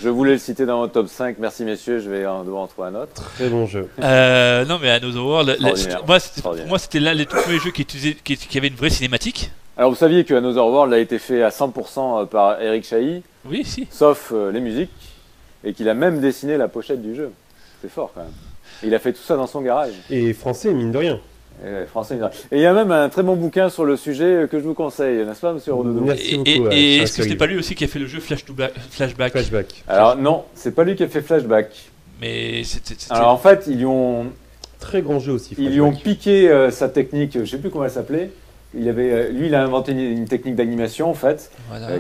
Je voulais le citer dans mon top 5. Merci messieurs, je vais en devoir trouver un autre. Très bon jeu. Non, mais Another World, pour moi, c'était l'un des tout premiers jeux qui avait une vraie cinématique. Alors vous saviez que Another World a été fait à 100% par Eric Chahi. Oui, si. Sauf les musiques, et qu'il a même dessiné la pochette du jeu. C'est fort quand même. Il a fait tout ça dans son garage. Et français, mine de rien. Et il y a même un très bon bouquin sur le sujet que je vous conseille, n'est-ce pas, monsieur Rododo? Merci beaucoup. Et est-ce que c'était pas lui aussi qui a fait le jeu Flashback? Alors non, c'est pas lui qui a fait Flashback. Mais c'était... Alors en fait, ils lui ont... Très grand jeu aussi. Ils lui ont piqué sa technique, je sais plus comment elle s'appelait. Lui, il a inventé une technique d'animation en fait,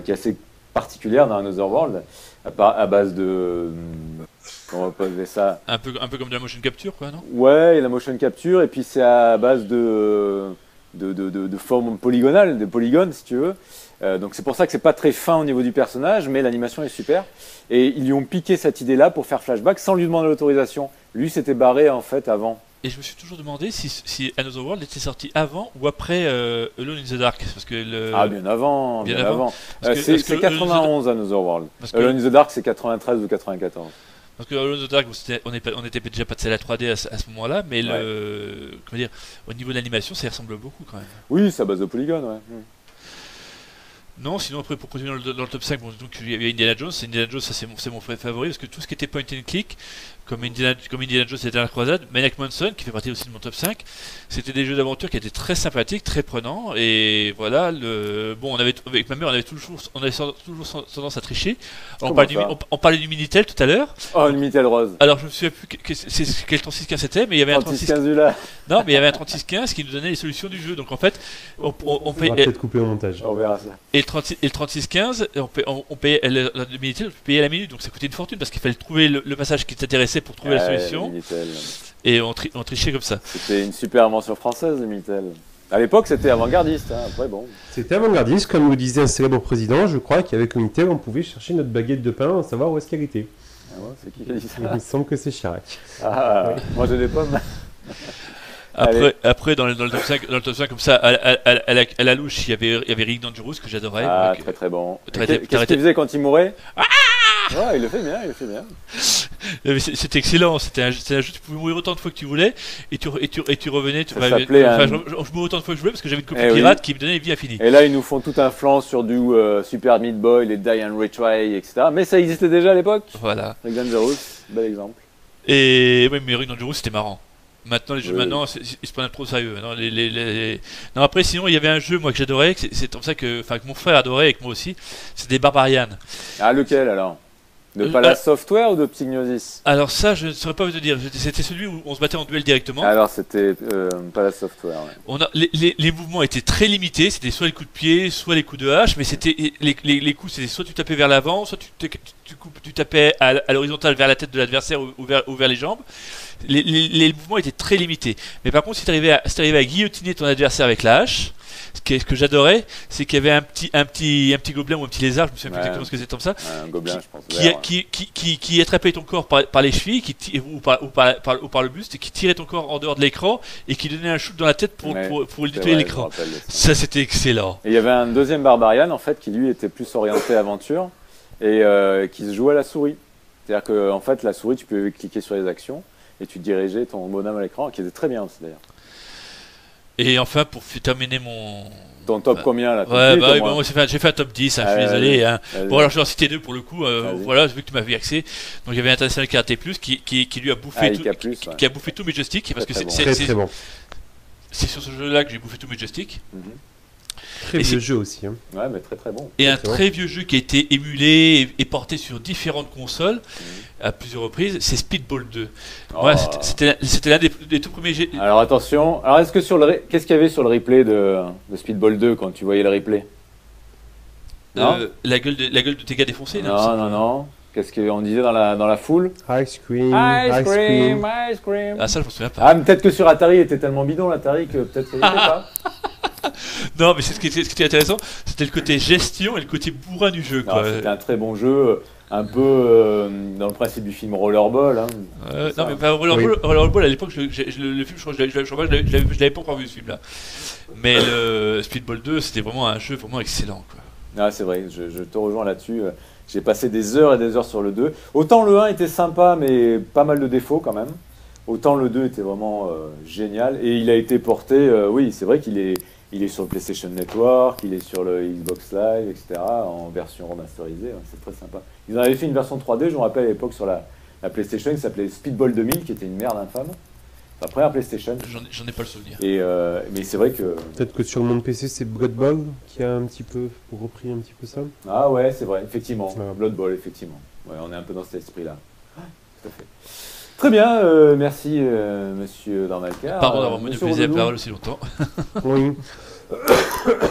qui est assez particulière dans Another World, à base de... Comment on peut appeler ça? Un peu comme de la motion capture, quoi, non? Ouais, la motion capture, et puis c'est à base de formes polygonales, de polygones, si tu veux. Donc c'est pour ça que c'est pas très fin au niveau du personnage, mais l'animation est super. Et ils lui ont piqué cette idée-là pour faire Flashback sans lui demander l'autorisation. Lui, s'était barré en fait avant. Et je me suis toujours demandé si Another World était sorti avant ou après Alone in the Dark, parce que Ah, bien avant. C'est 91 Another World. Alone in the Dark, c'est 93 ou 94. Parce que Alone in the Dark, on était déjà passé à la 3D à ce moment-là, mais comment dire, au niveau de l'animation, ça y ressemble beaucoup quand même. Oui, c'est à base de polygones, ouais. Non, sinon après pour continuer dans le top 5, bon, donc il y a Indiana Jones. Indiana Jones, ça c'est mon favori parce que tout ce qui était point and click, comme Indiana Jones et la croisade, Maniac Mansion qui fait partie aussi de mon top 5, c'était des jeux d'aventure qui étaient très sympathiques, très prenants, et voilà, bon, avec ma mère, on avait toujours tendance à tricher. On parlait du Minitel tout à l'heure. Oh, le Minitel rose. Alors je me souviens plus quel 3615 c'était, mais il y avait un 3615 là. Non, mais il y avait un 3615 qui nous donnait les solutions du jeu. Donc en fait, on va peut-être couper au montage. On verra ça. Et le 3615, on payait le Minitel, on payait à la minute, donc ça coûtait une fortune parce qu'il fallait trouver le passage qui t'intéressait pour trouver la solution. Et on trichait comme ça. C'était une super invention française, le Minitel. À l'époque, c'était avant-gardiste. Hein. Après, bon. C'était avant-gardiste, comme nous disait un célèbre président. Je crois qu'avec le Minitel, on pouvait chercher notre baguette de pain, savoir où est-ce qu'elle était. Ah ouais, c'est qui a dit ça? Il me semble que c'est Chirac. Ah, oui. Moi j'ai des pommes. Après dans le top 5 comme ça, à la louche, il y avait Rick Dangerous que j'adorais. Ah, donc, très bon. Qu'est-ce qu'il faisait quand il mourait? Ouais, il le fait bien. C'était excellent, c'était un jeu, tu pouvais mourir autant de fois que tu voulais, et tu revenais. Je mourais autant de fois que je voulais parce que j'avais une copie pirate qui me donnait une vie infinie. Et là, ils nous font tout un flanc sur du Super Meat Boy, les Die and Retry, etc. Mais ça existait déjà à l'époque. Voilà. Rick Dangerous, bel exemple. Et oui, mais Rick Dangerous, c'était marrant. Maintenant, les jeux maintenant, ils se prennent trop au sérieux. Non, après, sinon, il y avait un jeu moi que j'adorais, c'est comme ça que mon frère adorait et que moi aussi, c'est des Barbarian. Ah, lequel alors? De Palace Software ou de Psygnosis? Alors ça, je ne saurais pas vous te dire. C'était celui où on se battait en duel directement. Alors c'était Palace Software. Ouais. Les mouvements étaient très limités. C'était soit les coups de pied, soit les coups de hache. Mais c'était les coups, c'était soit tu tapais vers l'avant, soit tu tapais à l'horizontale vers la tête de l'adversaire ou vers les jambes. Les mouvements étaient très limités. Mais par contre, si tu arrivais à guillotiner ton adversaire avec la hache, ce que j'adorais, c'est qu'il y avait un petit gobelin ou un petit lézard, je me souviens plus exactement ce que c'était comme ça, un gobelin, je pense, qui attrapait ton corps par les chevilles ou par le buste et qui tirait ton corps en dehors de l'écran et qui donnait un shoot dans la tête pour nettoyer l'écran. Ça, c'était excellent. Et il y avait un deuxième Barbarian en fait qui lui était plus orienté aventure et qui se jouait à la souris. C'est-à-dire que en fait la souris, tu peux cliquer sur les actions et tu dirigeais ton bonhomme à l'écran, qui était très bien aussi d'ailleurs. Et enfin, pour terminer ton top combien là? Bon, j'ai fait un top 10, je suis désolé. Hein. Bon, alors je vais en citer deux pour le coup. Voilà, vu que tu m'avais accès. Donc il y avait International Karate Plus qui lui a bouffé qui a bouffé tous mes joysticks. Parce que très bon. C'est sur ce jeu-là que j'ai bouffé tous mes joysticks. Très vieux jeu aussi. Hein. Ouais, mais très très bon. Et un très vieux jeu qui a été émulé et porté sur différentes consoles à plusieurs reprises, c'est Speedball 2. Ouais, c'était l'un des tout premiers jeux. Alors attention, est-ce que qu'est-ce qu'il y avait sur le replay de Speedball 2 quand tu voyais le replay? La gueule de tes gars défoncés? Non. Qu'est-ce qu'on disait dans la foule? Ice cream. Ah, ça je me souviens pas. Ah, peut-être que sur Atari, il était tellement bidon l'Atari que peut-être qu'il était pas. Non, mais ce qui était intéressant, c'était le côté gestion et le côté bourrin du jeu. C'était un très bon jeu, un peu dans le principe du film Rollerball. Hein, non, mais Rollerball, à l'époque, le film, je l'avais pas encore vu ce film-là. Mais le Speedball 2, c'était vraiment un jeu vraiment excellent. Ah, c'est vrai, je te rejoins là-dessus. J'ai passé des heures et des heures sur le 2. Autant le 1 était sympa, mais pas mal de défauts quand même. Autant le 2 était vraiment génial. Et il a été porté, oui, c'est vrai qu'il est sur le PlayStation Network, il est sur le Xbox Live, etc. en version remasterisée. Ouais, c'est très sympa. Ils en avaient fait une version 3D, je me rappelle à l'époque sur la PlayStation, qui s'appelait Speedball 2000, qui était une merde infâme. La première PlayStation. J'en ai pas le souvenir. Mais c'est vrai que... Peut-être que sur le monde PC, c'est Blood Bowl qui a un petit peu repris un petit peu ça. Ah ouais, c'est vrai, effectivement. Blood Bowl, effectivement. Ouais, on est un peu dans cet esprit-là. Tout à fait. Très bien, merci Monsieur Dornalcar. Pardon d'avoir monopolisé la parole aussi longtemps. Oui.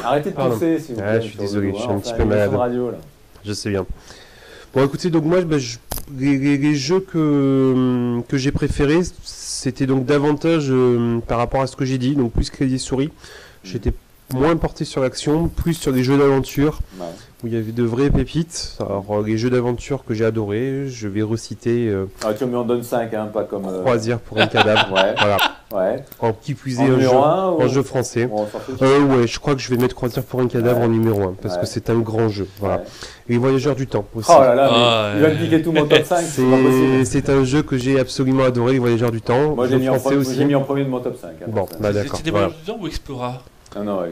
Arrêtez de pousser, s'il vous plaît. Je suis désolé, je suis un petit peu malade. Radio, là. Je sais bien. Bon, écoutez, donc moi, les jeux que j'ai préférés, c'était donc davantage par rapport à ce que j'ai dit, donc plus clavier souris. J'étais moins porté sur l'action, plus sur les jeux d'aventure, où il y avait de vraies pépites. Alors, les jeux d'aventure que j'ai adorés, je vais reciter... tu m'en donnes 5, hein, pas comme... Croisière pour un cadavre. Voilà. Ouais. En qui plus est un jeu français. Ouais, je crois que je vais mettre Croisière pour un cadavre en numéro 1, parce que c'est un grand jeu. Voilà. Et les Voyageurs du Temps aussi. Oh là là, il va me piquer tout mon top 5, c'est pas possible. C'est un jeu que j'ai absolument adoré, les Voyageurs du Temps. Moi j'ai mis en premier de mon top 5. Hein, bon, d'accord. C'était Voyageurs du Temps ou Explora? Non,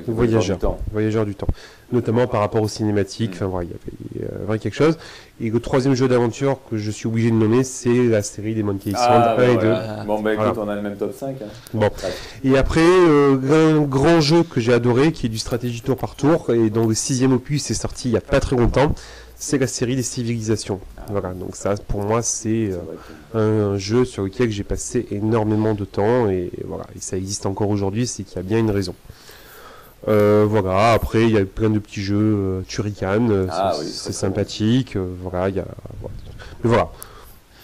Voyageurs du Temps. Notamment par rapport aux cinématiques, enfin voilà, il y avait quelque chose. Et le troisième jeu d'aventure que je suis obligé de nommer, c'est la série des Monkey Island 1 et 2. Bon, bah écoute, on a le même top 5. Hein. Bon. Et après, un grand jeu que j'ai adoré, qui est du stratégie tour par tour, et dont le 6e opus est sorti il n'y a pas très longtemps, c'est la série des Civilisations. Voilà, donc ça, pour moi, c'est un jeu sur lequel j'ai passé énormément de temps, et voilà, et ça existe encore aujourd'hui, c'est qu'il y a bien une raison. Voilà, après il y a plein de petits jeux, Turrican, c'est sympathique, voilà, il y a...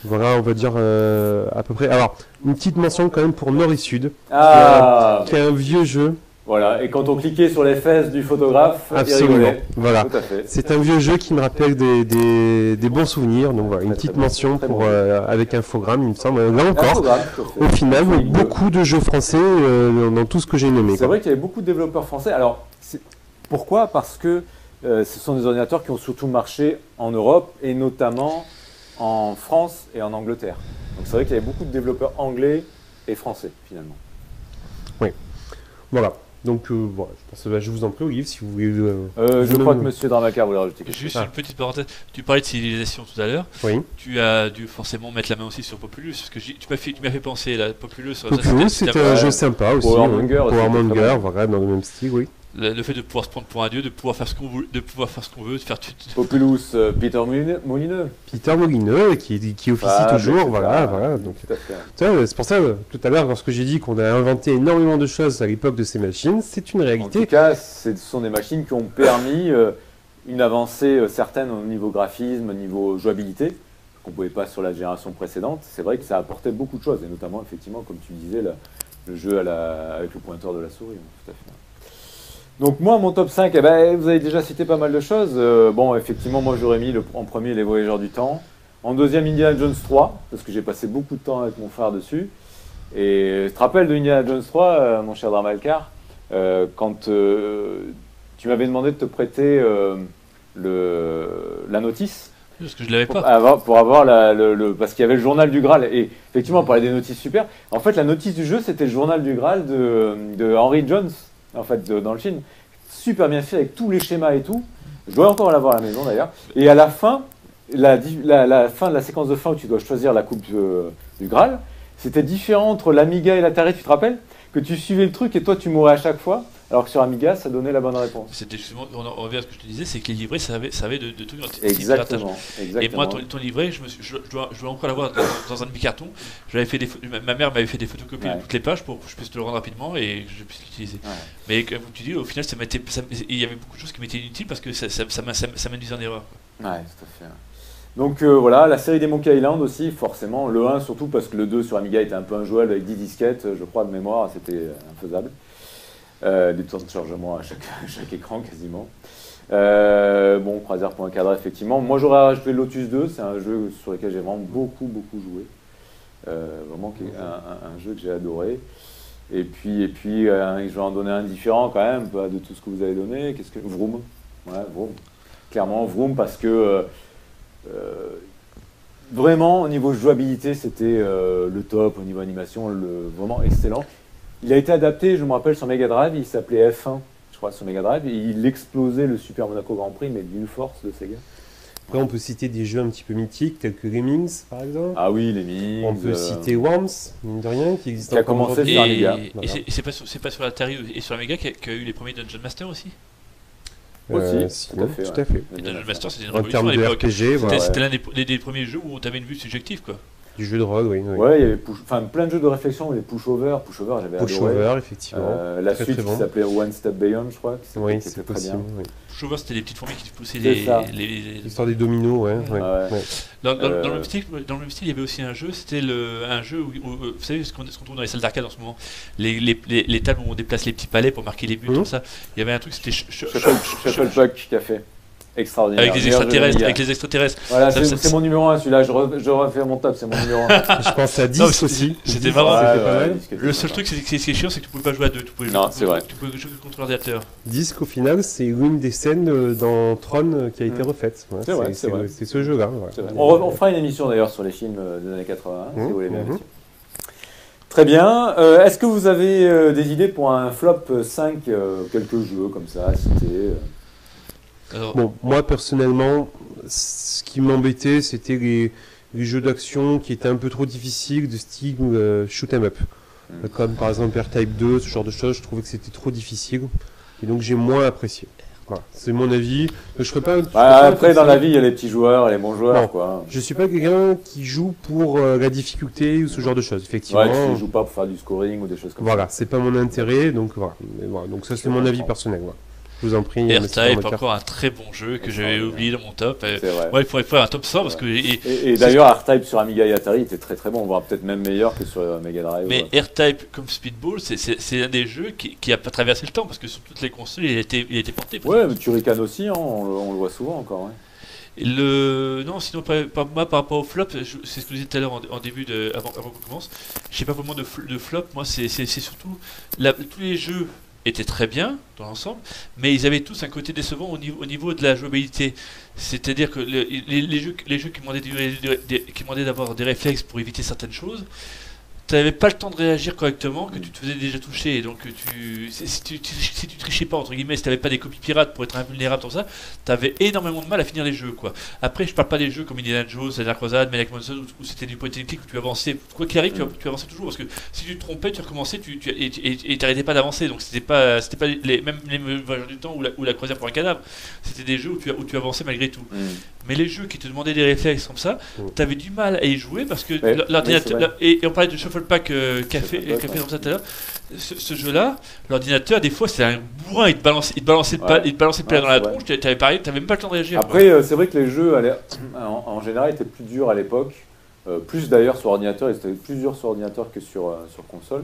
Voilà, on va dire à peu près. Alors, une petite mention quand même pour Nord et Sud, qui est un vieux jeu. Voilà, et quand on cliquait sur les fesses du photographe, absolument, voilà. Tout à fait. C'est un vieux jeu qui me rappelle des bons souvenirs, donc voilà, une petite mention pour avec infogramme, il me semble. Là encore, au final, beaucoup de jeux français dans tout ce que j'ai nommé. C'est vrai qu'il y avait beaucoup de développeurs français. Alors, pourquoi? Parce que ce sont des ordinateurs qui ont surtout marché en Europe et notamment en France et en Angleterre. Donc c'est vrai qu'il y avait beaucoup de développeurs anglais et français finalement. Oui, voilà. Donc voilà, je pense que je vous en prie, Olive, si vous voulez. Je crois que Monsieur Dramacar voulait rajouter quelque chose. Juste une petite parenthèse. Tu parlais de civilisation tout à l'heure. Oui. Tu as dû forcément mettre la main aussi sur Populous, parce que tu m'as fait penser la Populous. Populous, c'est un jeu sympa aussi. Powermonger, voilà, dans le même style, oui. Le fait de pouvoir se prendre pour un dieu, de pouvoir faire ce qu'on veut, de faire Populous, Peter Molineux. Peter Molineux qui officie toujours, voilà. Donc, c'est pour ça, tout à l'heure, lorsque j'ai dit qu'on a inventé énormément de choses à l'époque de ces machines, c'est une réalité. En tout cas, ce sont des machines qui ont permis une avancée certaine au niveau graphisme, au niveau jouabilité, qu'on ne pouvait pas sur la génération précédente. C'est vrai que ça apportait beaucoup de choses, et notamment, effectivement, comme tu disais, le jeu avec le pointeur de la souris. Tout à fait. Donc moi, mon top 5, vous avez déjà cité pas mal de choses. Bon, effectivement, moi j'aurais mis en premier Les Voyageurs du Temps. En deuxième, Indiana Jones 3, parce que j'ai passé beaucoup de temps avec mon frère dessus. Et je te rappelle de Indiana Jones 3, mon cher Dramalcar, quand tu m'avais demandé de te prêter la notice. Parce que je l'avais pas. Pour avoir parce qu'il y avait le journal du Graal. Et effectivement, on parlait des notices super. En fait, la notice du jeu, c'était le journal du Graal de Henry Jones. En fait, dans le film, super bien fait avec tous les schémas et tout. Je dois encore l'avoir à la maison d'ailleurs. Et à la fin, la fin de la séquence de fin où tu dois choisir la coupe du Graal, c'était différent entre l'Amiga et l'Atari, tu te rappelles? Que tu suivais le truc et toi tu mourais à chaque fois, alors que sur Amiga ça donnait la bonne réponse. C'était justement, on revient à ce que je te disais, c'est que les livrets savaient de tout. Exactement. Et moi, ton livret, je dois encore l'avoir dans un demi-carton. Ma mère m'avait fait des photocopies de toutes les pages pour que je puisse te le rendre rapidement et que je puisse l'utiliser. Ouais. Mais comme tu dis, au final, il y avait beaucoup de choses qui m'étaient inutiles parce que ça m'induisait en erreur. Ouais, tout à fait. Donc voilà, la série des Monkey Island aussi, forcément, le 1 surtout parce que le 2 sur Amiga était un peu injouable avec 10 disquettes, je crois de mémoire, c'était infaisable. Des temps de chargement à chaque écran quasiment. Bon, Croisière pour un cadre, effectivement. Moi j'aurais rajouté Lotus 2, c'est un jeu sur lequel j'ai vraiment beaucoup joué. Vraiment un jeu que j'ai adoré. Et puis je vais en donner un différent quand même, de tout ce que vous avez donné. Vroom. Ouais, Vroom. Clairement, Vroom parce que vraiment, au niveau jouabilité, c'était le top, au niveau animation, vraiment excellent. Il a été adapté, je me rappelle, sur Mega Drive, il s'appelait F1, je crois, sur Mega Drive, et il explosait le Super Monaco Grand Prix, mais d'une force de Sega. Après, on peut citer des jeux un petit peu mythiques, tels que Lemmings, par exemple. Ah oui, Lemmings. On peut citer Worms, mine de rien, qui existe encore. Qui a commencé sur Amiga. Et c'est pas sur l'Atari et sur Amiga qu'il y a eu les premiers Dungeon Master aussi? Aussi, tout à fait. Et Dungeon Master, c'était une révolution à l'époque. C'était l'un des premiers jeux où tu avais une vue subjective, quoi. Du jeu de rôle, oui. Ouais, il y avait plein de jeux de réflexion, les Push-Over, j'avais adoré. Push-Over, effectivement. La suite qui s'appelait One Step Beyond, je crois. Oui, c'est possible. Oui. Push-Over, c'était les petites fourmis qui poussaient l'histoire des dominos, ouais. Dans le même style, il y avait aussi un jeu, c'était un jeu où vous savez ce qu'on trouve dans les salles d'arcade en ce moment, les tables où on déplace les petits palets pour marquer les buts, tout ça. Il y avait un truc, c'était Shufflepuck Café. Extraordinaire. Avec les extraterrestres. Voilà, c'est mon numéro 1 celui-là, je refais mon top, c'est mon numéro 1. Je pense à 10 aussi. C'était marrant. Le seul truc, c'est ce qui est chiant, c'est que tu pouvais pas jouer à deux. Non, c'est vrai. Tu pouvais jouer contre l'ordinateur. Disque, au final, c'est l'une des scènes dans Tron qui a été refaite. C'est vrai, c'est vrai. C'est ce jeu-là. On fera une émission d'ailleurs sur les films des années 80, si vous voulez bien. Très bien. Est-ce que vous avez des idées pour un flop 5, quelques jeux comme ça à citer? Bon, moi personnellement, ce qui m'embêtait, c'était les jeux d'action qui étaient un peu trop difficiles, de style shoot 'em up. Comme par exemple R-Type 2, ce genre de choses, je trouvais que c'était trop difficile. Et donc j'ai moins apprécié. Voilà, c'est mon avis. Je ferai pas. Après, dans la vie, il y a les petits joueurs et les bons joueurs. Non, quoi. Je suis pas quelqu'un qui joue pour la difficulté ou ce genre de choses, effectivement. Ouais, tu ne joues pas pour faire du scoring ou des choses comme ça. Voilà, c'est pas mon intérêt, donc voilà. Donc ça, c'est mon avis personnel. Voilà. Je vous en prie. R-Type, encore un très bon jeu que j'avais oublié dans mon top. Ouais, il faudrait faire un top 100 parce que. Et d'ailleurs, R-Type sur Amiga et Atari était très bon, voire peut-être même meilleur que sur Mega Drive. Mais R-Type comme Speedball, c'est un des jeux qui a pas traversé le temps parce que sur toutes les consoles, il a été porté. Ouais, mais Turrican aussi, hein, on le voit souvent encore. Ouais. Non, sinon, moi, par rapport au flop, c'est ce que je disais tout à l'heure en début, avant qu'on commence. Je sais pas vraiment de flop, moi, c'est surtout tous les jeux étaient très bien dans l'ensemble, mais ils avaient tous un côté décevant au niveau de la jouabilité. C'est-à-dire que les jeux qui demandaient d'avoir des réflexes pour éviter certaines choses, t'avais pas le temps de réagir correctement, que tu te faisais déjà toucher, et donc si tu trichais pas, entre guillemets, si t'avais pas des copies pirates pour être invulnérable dans ça, t'avais énormément de mal à finir les jeux, quoi. Après, je parle pas des jeux comme Indiana Jones, la Dark Crusade, Maniac Mansion, où c'était du point and click, où tu avançais, quoi qu'il arrive, tu avançais toujours, parce que si tu te trompais, tu recommençais, et t'arrêtais pas d'avancer, donc c'était pas même les voyages du temps ou la croisière pour un cadavre, c'était des jeux où tu avançais malgré tout. Mais les jeux qui te demandaient des réflexes comme ça, t'avais du mal à y jouer, parce que l'ordinateur, et on parlait de Shuffle Pack café comme ça tout à l'heure, ce jeu-là, l'ordinateur, des fois, c'est un bourrin, il te balançait le plat dans la tronche, t'avais même pas le temps de réagir. Après, c'est vrai que les jeux, en général, étaient plus durs à l'époque, plus d'ailleurs sur ordinateur, ils étaient plus durs sur ordinateur que sur console.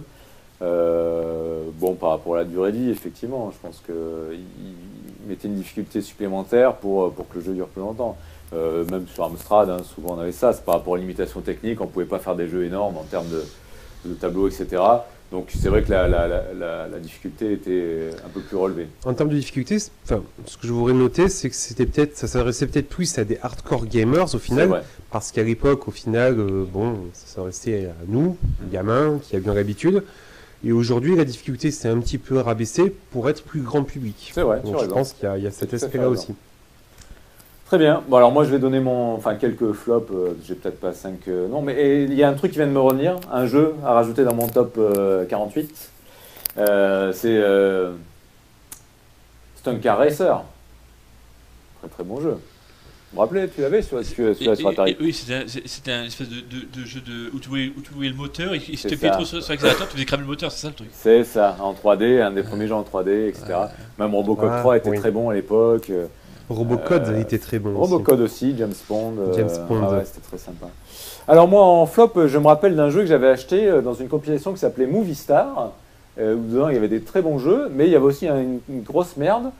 Bon, par rapport à la durée de vie, effectivement, je pense qu'ils mettaient une difficulté supplémentaire pour que le jeu dure plus longtemps. Même sur Amstrad, hein, souvent on avait ça, c'est par rapport aux limitations techniques, on ne pouvait pas faire des jeux énormes en termes de tableaux, etc. Donc c'est vrai que la difficulté était un peu plus relevée. En termes de difficulté, ce que je voudrais noter, c'est que ça s'adressait peut-être plus à des hardcore gamers au final, parce qu'à l'époque, au final, ça s'adressait à nous, gamins, qui avions l'habitude. Et aujourd'hui, la difficulté s'est un petit peu rabaissée pour être plus grand public. C'est vrai, donc je pense qu'il y a cet aspect-là aussi. Très bien. Bon, alors moi, je vais donner quelques flops. J'ai peut-être pas 5. Non, mais il y a un truc qui vient de me revenir. Un jeu à rajouter dans mon top 48. C'est Stunt Car Racer. Très très bon jeu. Vous vous rappelez, tu l'avais sur Atari? Oui, c'était un espèce de jeu où tu voyais le moteur, et si tu appuyais trop sur l'accélérateur, tu faisais cramer le moteur, c'est ça le truc? C'est ça, en 3D, un des premiers jeux en 3D, etc. Même Robocop 3 était très bon à l'époque. Robocode était très bon. Robocode aussi, James Bond. C'était très sympa. Alors moi, en flop, je me rappelle d'un jeu que j'avais acheté dans une compilation qui s'appelait Movie Star, où dedans il y avait des très bons jeux, mais il y avait aussi une grosse merde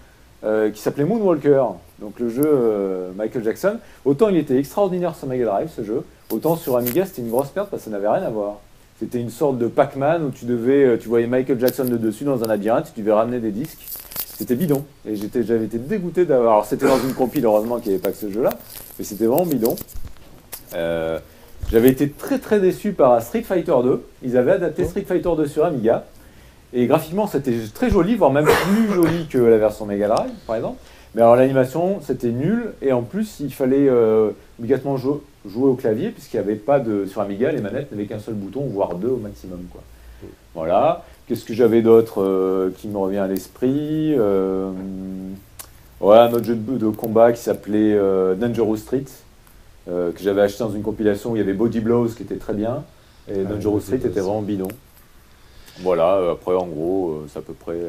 qui s'appelait Moonwalker. Donc le jeu Michael Jackson. Autant il était extraordinaire sur Mega Drive, ce jeu, autant sur Amiga c'était une grosse merde parce que ça n'avait rien à voir. C'était une sorte de Pac-Man où tu voyais Michael Jackson de dessus dans un labyrinthe, tu devais ramener des disques. C'était bidon. Et j'avais été dégoûté d'avoir... Alors c'était dans une compile, heureusement qu'il n'y avait pas que ce jeu-là, mais c'était vraiment bidon. J'avais été très très déçu par Street Fighter 2. Ils avaient adapté Street Fighter 2 sur Amiga. Et graphiquement, c'était très joli, voire même plus joli que la version Mega Drive, par exemple. Mais alors l'animation, c'était nul. Et en plus, il fallait obligatoirement jouer au clavier, puisqu'il n'y avait pas sur Amiga, les manettes n'avaient qu'un seul bouton, voire deux au maximum, quoi. Voilà. Qu'est-ce que j'avais d'autre qui me revient à l'esprit un autre jeu de combat qui s'appelait Dangerous Street, que j'avais acheté dans une compilation où il y avait Body Blows qui était très bien, et Dangerous Street était vraiment bidon. Voilà, après en gros, c'est à peu près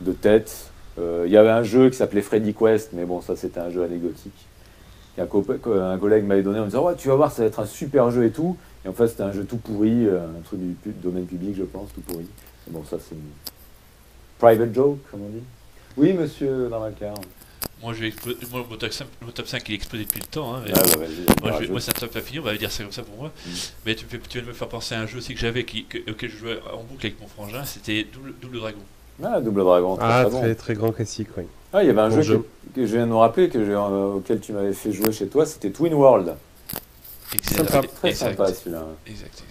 de tête. Il y avait un jeu qui s'appelait Freddy Quest, mais bon, ça c'était un jeu anecdotique. Un collègue m'avait donné en disant ouais, tu vas voir, ça va être un super jeu et tout. Et en fait, c'était un jeu tout pourri, un truc du domaine public, je pense, tout pourri. Et bon, ça c'est une private joke, comme on dit. Oui, monsieur Darmacar. Moi, mon top 5 il est explosé depuis le temps. Hein, moi, c'est un top infini, on va dire ça comme ça pour moi. Mais tu viens de me faire penser à un jeu aussi que j'avais, auquel je jouais en boucle avec mon frangin, c'était Double Dragon. Ah, Double Dragon, très bon. Très grand classique, oui. Ah, il y avait un jeu que je viens de me rappeler, auquel tu m'avais fait jouer chez toi, c'était Twin World. Très sympa celui-là. Exact.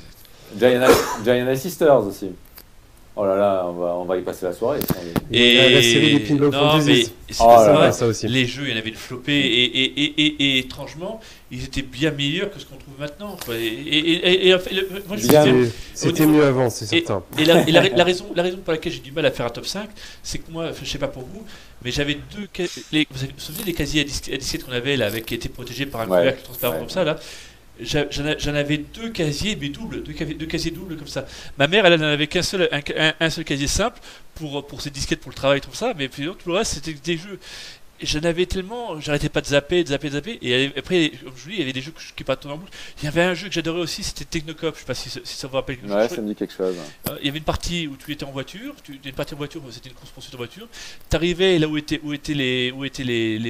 Giant Sisters aussi. Oh là là, on va y passer la soirée. Et la série des Pinball Fantasy. Ça aussi. Les jeux, il y en avait une flopée et étrangement, ils étaient bien meilleurs que ce qu'on trouve maintenant. Et en fait, moi, c'était mieux avant, c'est certain. Et la raison pour laquelle j'ai du mal à faire un top 5, c'est que moi, je sais pas pour vous, mais j'avais vous vous souvenez des casiers à disquette qu'on avait là, qui étaient protégés par un couvercle transparent comme ça là. J'en avais deux casiers, mais doubles, deux casiers doubles comme ça. Ma mère, elle n'en avait qu'un seul, un seul casier simple pour ses disquettes, pour le travail, tout ça, mais puis tout le reste, c'était des jeux. Et j'en avais tellement, j'arrêtais pas de zapper. Et après, comme je vous dis, il y avait des jeux qui partaient en boucle. Il y avait un jeu que j'adorais aussi, c'était Technocop. Je sais pas si ça vous rappelle quelque chose. Ouais, ça me dit quelque chose. Il y avait une partie où tu étais en voiture. C'était une course-poursuite en voiture. Tu arrivais là où étaient les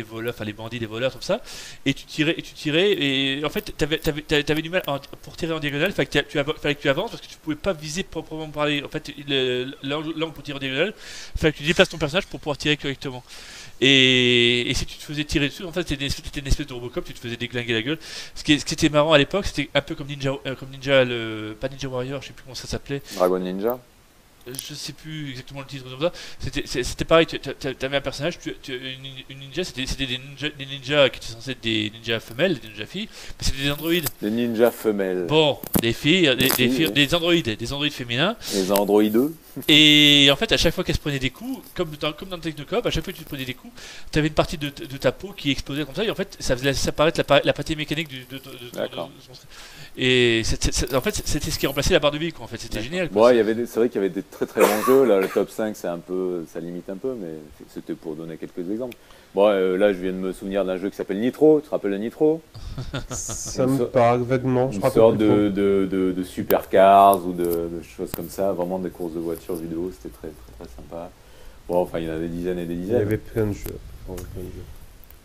voleurs, enfin les bandits, les voleurs, comme ça. Et tu tirais. Et en fait, t'avais du mal pour tirer en diagonale. Fallait que tu avances parce que tu pouvais pas viser proprement parler. En fait, l'angle pour tirer en diagonale, fallait que tu déplaces ton personnage pour pouvoir tirer correctement. Et Et si tu te faisais tirer dessus, en fait, c'était une espèce de Robocop, tu te faisais déglinguer la gueule. Ce qui était marrant à l'époque, c'était un peu comme Ninja, pas Ninja Warrior, je sais plus comment ça s'appelait. Dragon Ninja. Je sais plus exactement le titre de ça. C'était pareil, tu avais un personnage, une ninja, c'était des ninjas qui étaient censés être des ninjas femelles, des ninjas filles, mais c'était des androïdes. Des ninjas femelles. Bon, des filles, des androïdes féminins. Les androïdes. Et en fait, à chaque fois qu'elles se prenaient des coups, comme dans Technocop, à chaque fois que tu te prenais des coups, tu avais une partie de ta peau qui explosait comme ça, et en fait, ça faisait apparaître la partie mécanique et en fait, c'était ce qui remplaçait la barre de vie, quoi. En fait, c'était génial. Bon, c'est vrai qu'il y avait des très très bons jeux. Là, le top 5, ça limite un peu, mais c'était pour donner quelques exemples. Bon, là, je viens de me souvenir d'un jeu qui s'appelle Nitro. Tu te rappelles de Nitro? Ça me parle vaguement. Une sorte de supercars ou de choses comme ça. Vraiment des courses de voitures vidéo. C'était très, très, très sympa. Bon, enfin, il y en a des dizaines et des dizaines. Il y avait plein de jeux.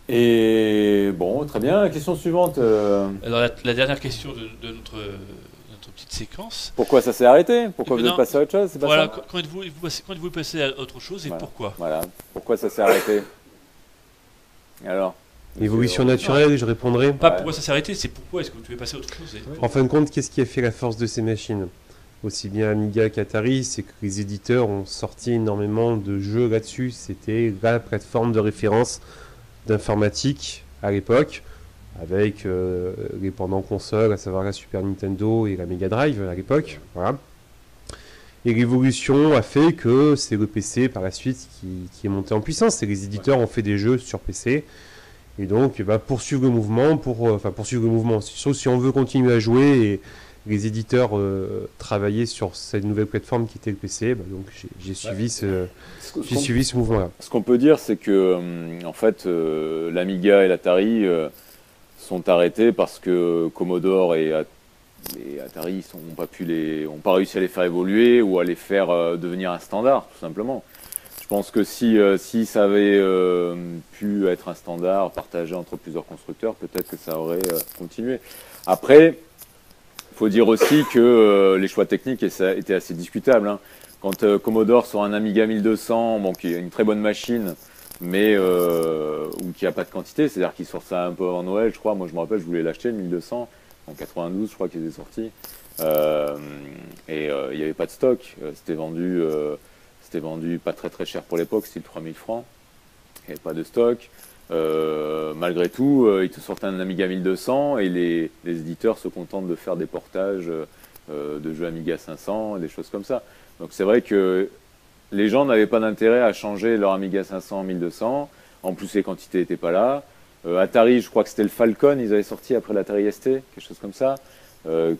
Et bon, très bien. Question suivante. Alors, la dernière question de notre petite séquence. Pourquoi ça s'est arrêté? Pourquoi vous êtes passé à autre chose? Voilà, quand êtes-vous passé à autre chose et pourquoi? Voilà, pourquoi ça s'est arrêté? Alors, évolution naturelle, je répondrai. Pas pourquoi ça s'est arrêté, c'est pourquoi est-ce que vous devez passer à autre chose. En fin de compte, qu'est-ce qui a fait la force de ces machines? Aussi bien Amiga qu'Atari, c'est que les éditeurs ont sorti énormément de jeux là-dessus. C'était la plateforme de référence d'informatique à l'époque, avec les pendants consoles, à savoir la Super Nintendo et la Mega Drive à l'époque. Voilà. Et l'évolution a fait que c'est le PC par la suite qui est monté en puissance. Et les éditeurs ont fait des jeux sur PC. Et donc, poursuivre le mouvement, sauf si on veut continuer à jouer et les éditeurs travaillaient sur cette nouvelle plateforme qui était le PC. Donc, j'ai suivi ce mouvement-là. Ce qu'on peut dire, c'est que en fait, l'Amiga et l'Atari sont arrêtés parce que Commodore et Atari n'ont pas réussi à les faire évoluer ou à les faire devenir un standard, tout simplement. Je pense que si ça avait pu être un standard partagé entre plusieurs constructeurs, peut-être que ça aurait continué. Après, il faut dire aussi que les choix techniques étaient assez discutables. Hein. Quand Commodore sort un Amiga 1200, bon, qui est une très bonne machine, mais ou qui n'a pas de quantité, c'est-à-dire qu'il sort ça un peu avant Noël, je crois. Moi, je me rappelle, je voulais l'acheter, le 1200. En 92, je crois qu'il était sorti. Il n'y avait pas de stock. C'était vendu pas très très cher pour l'époque, c'était 3000 francs. Il n'y avait pas de stock. Malgré tout, ils te sortent un Amiga 1200 et les éditeurs se contentent de faire des portages de jeux Amiga 500, des choses comme ça. Donc c'est vrai que les gens n'avaient pas d'intérêt à changer leur Amiga 500 en 1200. En plus, les quantités n'étaient pas là. Atari, je crois que c'était le Falcon, ils avaient sorti après l'Atari ST, quelque chose comme ça, mais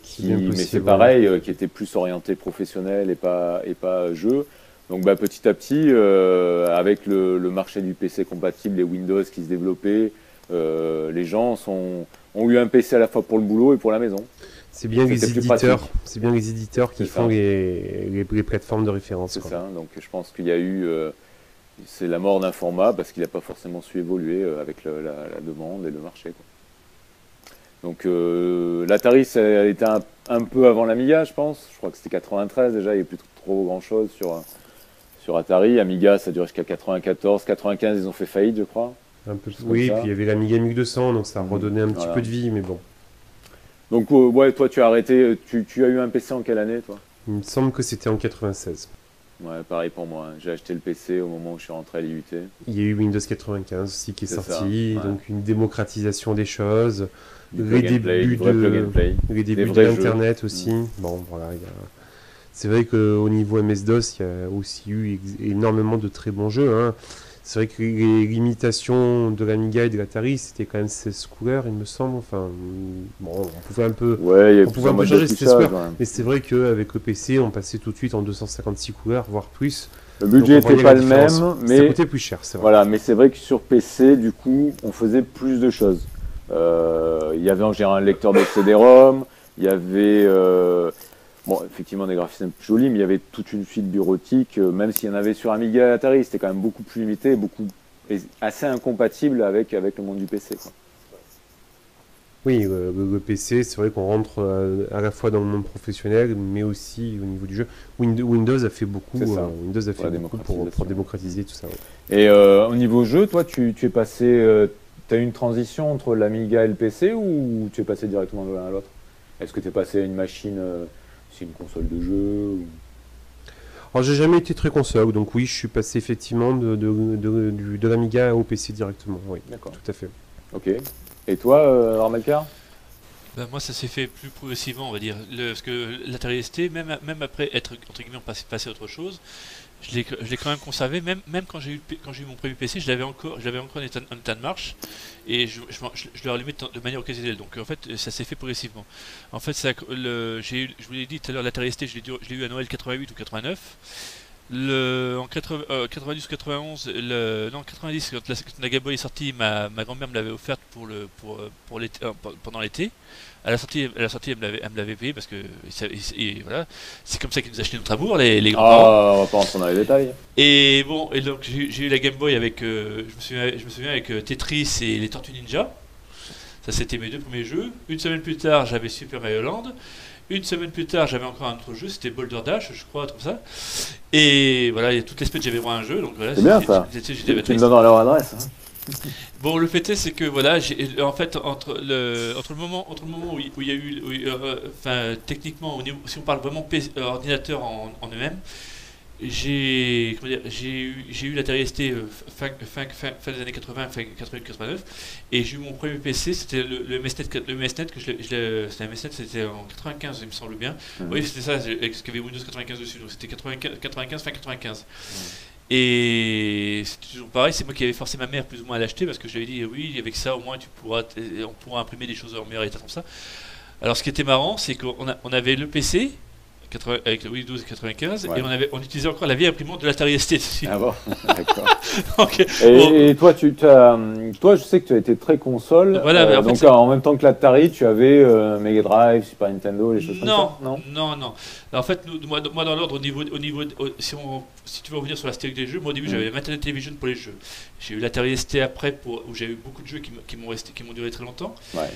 c'est pareil, qui était plus orienté professionnel et pas jeu. Donc petit à petit, avec le marché du PC compatible et Windows qui se développait, les gens ont eu un PC à la fois pour le boulot et pour la maison. C'est bien les éditeurs qui font les plateformes de référence. C'est ça, donc je pense qu'il y a eu... c'est la mort d'un format parce qu'il n'a pas forcément su évoluer avec la demande et le marché, quoi. Donc l'Atari, ça a été un peu avant l'Amiga, je pense. Je crois que c'était 93 déjà, il n'y avait plus trop grand-chose sur Atari. Amiga, ça a duré jusqu'à 94. 95, ils ont fait faillite, je crois. Un peu, oui, puis il y avait l'Amiga 1200, donc ça a redonné un petit peu de vie, mais bon. Donc ouais, toi tu as arrêté, tu as eu un PC en quelle année, toi? Il me semble que c'était en 96. Ouais, pareil pour moi. J'ai acheté le PC au moment où je suis rentré à l'IUT. Il y a eu Windows 95 aussi qui est sorti, donc une démocratisation des choses, les débuts de l'Internet aussi. Bon, voilà, c'est vrai qu'au niveau MS-DOS, il y a aussi eu énormément de très bons jeux. Hein. C'est vrai que les limitations de l'Amiga et de l'Atari, c'était quand même 16 couleurs, il me semble. Enfin, bon, on pouvait un peu, changer ces 16 couleurs. Ouais. Mais c'est vrai qu'avec le PC, on passait tout de suite en 256 couleurs, voire plus. Le budget n'était pas le même, mais ça coûtait plus cher, c'est vrai. Voilà, mais c'est vrai que sur PC, du coup, on faisait plus de choses. Il y avait en général un lecteur de CD-ROM, il y avait... Bon, effectivement, des graphismes plus jolis, mais il y avait toute une suite bureautique, même s'il y en avait sur Amiga et Atari, c'était quand même beaucoup plus limité, assez incompatible avec le monde du PC, quoi. Oui, le PC, c'est vrai qu'on rentre à la fois dans le monde professionnel, mais aussi au niveau du jeu. Windows a fait beaucoup, Windows a fait beaucoup pour démocratiser tout ça. Ouais. Et au niveau jeu, toi, tu es passé, tu as eu une transition entre l'Amiga et le PC ou tu es passé directement de l'un à l'autre? Est-ce que tu es passé à une machine, c'est une console de jeu ou... Alors, j'ai jamais été très console, donc oui, je suis passé effectivement de l'Amiga au PC directement. Oui, d'accord. Tout à fait. Ok. Et toi, Ramalcar? Ben, moi, ça s'est fait plus progressivement, on va dire. Parce que l'Atari ST, même après être entre guillemets passé à autre chose, je l'ai quand même conservé. Même quand j'ai eu mon premier PC, j'avais encore en état de marche et je l'ai allumé de manière occasionnelle. Donc en fait, ça s'est fait progressivement. En fait, je vous l'ai dit tout à l'heure, l'Atari ST, je l'ai eu à Noël 88 ou 89. En 90 ou 91, non 90, quand la Game Boy est sortie, ma grand-mère me l'avait offerte pour l'été, pendant l'été. À la sortie, elle me l'avait payé parce que et voilà, c'est comme ça qu'ils nous achetaient notre amour, les grands-parents. Ah, on va pas rentrer dans les détails. Et bon, et donc j'ai eu la Game Boy avec, je me souviens avec Tetris et les Tortues Ninja. Ça, c'était mes deux premiers jeux. Une semaine plus tard, j'avais Super Mario Land. Une semaine plus tard, j'avais encore un autre jeu, c'était Boulder Dash, je crois, comme ça. Et voilà, toutes les semaines, j'avais droit à un jeu. Donc voilà, c'est bien ça. Tu me donnes leur adresse. Hein. Bon, le fait est, c'est que voilà, en fait, entre le moment où il y a eu, enfin, techniquement, si on parle vraiment ordinateur en eux-mêmes, j'ai eu l'Atari ST fin des années 80, fin 88-89, et j'ai eu mon premier PC, c'était le MSNet, c'était un MSNet, c'était en 95, il me semble bien. Oui, c'était ça, avec ce qu'il y avait Windows 95 dessus, donc c'était 95, fin 95. Et c'est toujours pareil, c'est moi qui avais forcé ma mère plus ou moins à l'acheter parce que je lui avais dit oui, avec ça au moins on pourra imprimer des choses en meilleur état comme ça. Alors ce qui était marrant, c'est qu'on avait le PC avec le Windows 95 et on utilisait encore la vieille imprimante de l'Atari ST dessus. Ah bon, d'accord. Donc, et toi, toi, je sais que tu as été très console. Voilà, donc en même temps que l'Atari, tu avais Mega Drive, Super Nintendo, les choses comme ça. Non. En fait, moi dans l'ordre au niveau si tu veux revenir sur la stéréo des jeux, moi au début j'avais Internet Television pour les jeux. J'ai eu l'Atari ST après où j'ai eu beaucoup de jeux qui m'ont duré très longtemps. Ouais.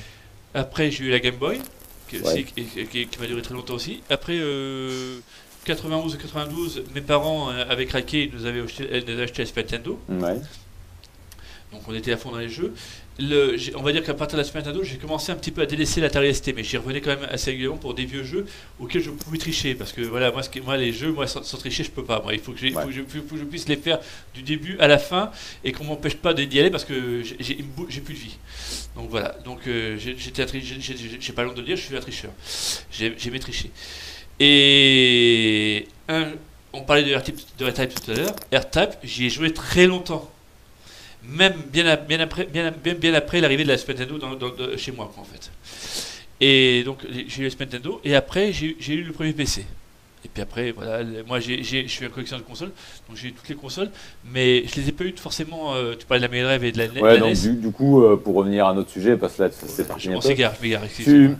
Après j'ai eu la Game Boy. Qui m'a duré très longtemps aussi. Après 91 ou 92, mes parents avaient craqué, ils nous avaient acheté la Super Nintendo. Ouais. Donc on était à fond dans les jeux. On va dire qu'à partir de la Super Nintendo, j'ai commencé un petit peu à délaisser l'Atari ST, mais j'y revenais quand même assez régulièrement pour des vieux jeux auxquels je pouvais tricher. Parce que voilà, moi les jeux, sans tricher, je peux pas. Moi, il faut que je puisse les faire du début à la fin et qu'on m'empêche pas d'y aller parce que j'ai plus de vie. Donc voilà, donc j'ai pas honte de le dire, je suis un tricheur. J'aimais tricher. Et on parlait de R-Type tout à l'heure. R-Type, j'y ai joué très longtemps. Même bien après l'arrivée de la Super Nintendo chez moi, quoi, en fait. Et donc j'ai eu la Super Nintendo et après j'ai eu le premier PC. Et puis après, voilà, moi je suis un collectionneur de consoles, donc j'ai eu toutes les consoles, mais je les ai pas eues forcément. Tu parlais de la Mega Drive et de la NES. Ouais, donc du coup, pour revenir à notre sujet, parce que là c'est parti. Je m'égare.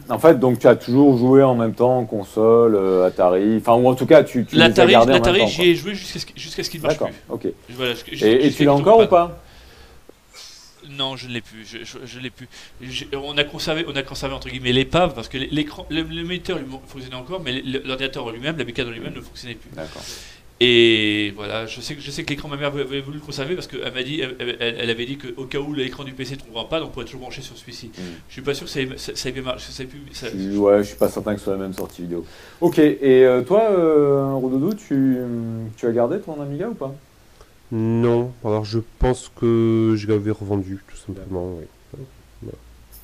En fait, donc tu as toujours joué en même temps, console, Atari, enfin ou en tout cas tu les as gardés en même temps. L'Atari, j'y ai joué jusqu'à ce qu'il ne marche plus. D'accord, ok. Voilà, et tu l'as encore ou pas? Non, je ne l'ai plus. Je l'ai plus. On a conservé entre guillemets l'épave parce que l'écran, le moniteur fonctionnait encore, mais l'ordinateur lui-même, la bécane lui-même ne fonctionnait plus. D'accord. Et voilà, je sais que l'écran, ma mère avait voulu le conserver parce qu'elle m'a dit, elle avait dit qu'au cas où l'écran du PC ne trouvera pas, donc on pourrait toujours brancher sur celui-ci. Je suis pas sûr que ça ait marché. Ouais, je suis pas certain que ce soit la même sortie vidéo. Ok. Et toi, Rodoudou, tu as gardé ton Amiga ou pas? Non, alors je pense que je l'avais revendu, tout simplement. Oui. Ouais.